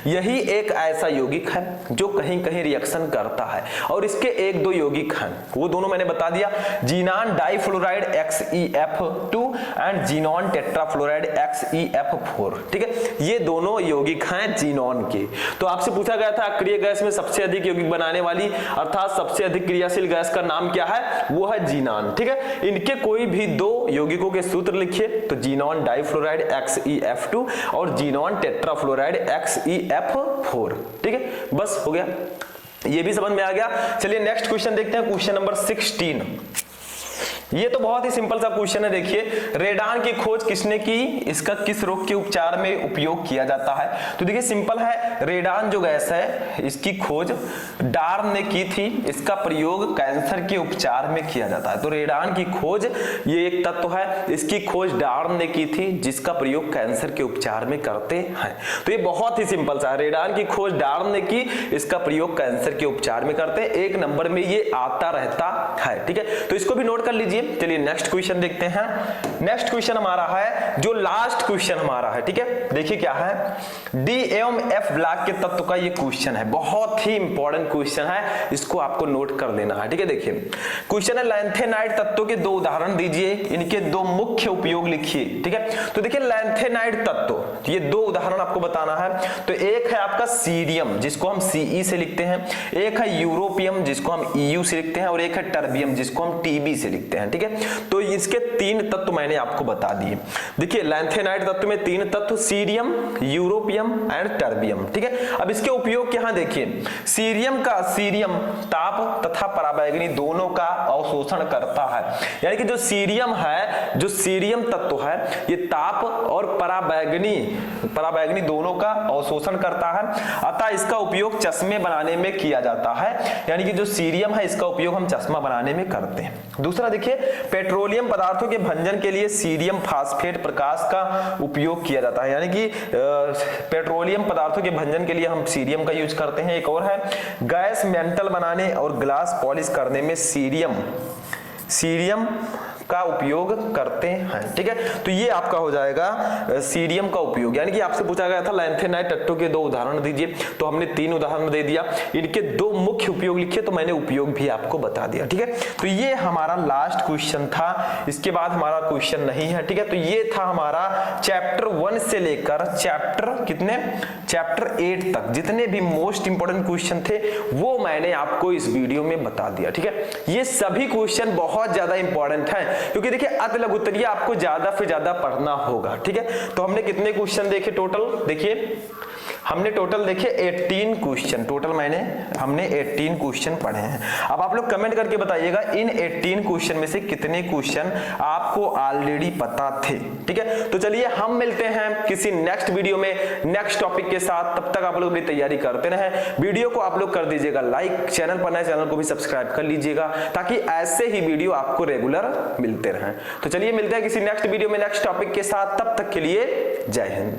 यही एक ऐसा यौगिक है जो कहीं कहीं रिएक्शन करता है और इसके एक दो यौगिक हैं, वो दोनों मैंने बता दिया, xenon difluoride XeF2 and xenon tetrafluoride XeF4। ठीक है, ये दोनों यौगिक हैं जीनॉन के। तो आपसे पूछा गया था अक्रिय गैस में सबसे अधिक यौगिक बनाने वाली अर्थात सबसे अधिक क्रियाशील गैस का नाम क्या है? वो है जीनान। ठीक है, इनके कोई भी दो यौगिकों के सूत्र लिखिए। तो जीनॉन डाइफ्लोराइड XeF2 और जीनॉन टेट्राफ्लोराइड XeF4। ठीक है, बस हो गया, ये भी समझ में आ गया। चलिए नेक्स्ट क्वेश्चन देखते हैं, क्वेश्चन नंबर 16। ये तो बहुत ही सिंपल सा क्वेश्चन है। देखिए, रेडान की खोज किसने की? इसका किस रोग के उपचार में उपयोग किया जाता है? तो देखिए सिंपल है, रेडान जो गैस है इसकी खोज डार्न ने की थी, इसका प्रयोग कैंसर के उपचार में किया जाता है। तो रेडान की खोज, ये एक तत्व है, इसकी खोज डार्न ने की थी जिसका प्रयोग कैंसर के उपचार में करते हैं। तो ये बहुत ही सिंपल सा है, रेडान की खोज डार्न ने की, इसका प्रयोग कैंसर के उपचार में करते हैं, एक नंबर में ये आता रहता है। ठीक है, तो इसको भी नोट कर लीजिए। चलिए नेक्स्ट क्वेश्चन देखते हैं। नेक्स्ट क्वेश्चन हमारा है जो लास्ट क्वेश्चन हमारा है। ठीक है, देखिए क्या है, डी एवं एफ ब्लॉक के तत्व का ये क्वेश्चन है, बहुत ही इंपॉर्टेंट क्वेश्चन है, इसको आपको नोट कर लेना है। ठीक है, देखिए क्वेश्चन है लैंथेनाइड तत्वों के दो उदाहरण दीजिए, इनके दो मुख्य उपयोग लिखिए। ठीक है, तो देखिए लैंथेनाइड तत्व, ये दो उदाहरण आपको बताना है। तो एक है आपका सीरियम जिसको हम Ce से लिखते हैं, एक है यूरोपियम जिसको हम Eu से लिखते हैं, और एक है टर्बियम जिसको हम Tb से लिखते हैं। ठीक है, तो इसके तीन तत्व मैंने आपको बता दिए। देखिए लैंथेनाइड तत्व में तीन तत्व, सीरियम, यूरोपियम एंड टर्बियम। ठीक है, अब इसके उपयोग यहां देखिए, सीरियम ताप तथा पराबैंगनी दोनों का अवशोषण करता है। यानी कि जो सीरियम है, जो सीरियम तत्व है, ये ताप और पराबैंगनी दोनों का अवशोषण करता है, अतः इसका उपयोग चश्मे बनाने में किया जाता है। यानी कि जो सीरियम है इसका उपयोग हम चश्मा बनाने में करते हैं। दूसरा देखिए, पेट्रोलियम पदार्थों के भंजन के लिए सीरियम फास्फेट प्रकाश का उपयोग किया जाता है। यानी कि पेट्रोलियम पदार्थों के भंजन के लिए हम सीरियम का यूज करते हैं। एक और है, गैस मेंटल बनाने और ग्लास पॉलिश करने में सीरियम का उपयोग करते हैं। ठीक है, तो ये आपका हो जाएगा सीरियम का उपयोग, यानी कि आपसे पूछा गया था लैंथेनाइट टट्टो के 2 उदाहरण दीजिए, तो हमने 3 उदाहरण दे दिया, इनके 2 मुख्य उपयोग लिखे तो मैंने उपयोग भी आपको बता दिया। ठीक है, तो ये हमारा लास्ट क्वेश्चन था, इसके बाद हमारा क्वेश्चन नहीं है। ठीक है, तो ये था हमारा चैप्टर 1 से लेकर चैप्टर 8 तक जितने भी मोस्ट इंपोर्टेंट क्वेश्चन थे वो मैंने आपको इस वीडियो में बता दिया। ठीक है, ये सभी क्वेश्चन बहुत ज्यादा इंपॉर्टेंट हैं, क्योंकि देखिए अति लघु उत्तरीय आपको ज्यादा से ज्यादा पढ़ना होगा। ठीक है, तो हमने कितने क्वेश्चन देखे टोटल, देखिए हमने टोटल देखे 18 क्वेश्चन, टोटल हमने 18 क्वेश्चन पढ़े हैं। अब आप लोग कमेंट करके बताइएगा इन 18 क्वेश्चन में से कितने क्वेश्चन आपको ऑलरेडी पता थे। ठीक है, तो चलिए हम मिलते हैं किसी नेक्स्ट वीडियो में नेक्स्ट टॉपिक के साथ, तब तक आप लोग अपनी तैयारी करते रहें। वीडियो को आप लोग कर दीजिएगा लाइक, चैनल पर नए चैनल को भी सब्सक्राइब कर लीजिएगा ताकि ऐसे ही वीडियो आपको रेगुलर मिलते रहें। तो चलिए मिलते हैं किसी नेक्स्ट वीडियो में नेक्स्ट टॉपिक के साथ, तब तक के लिए जय हिंद।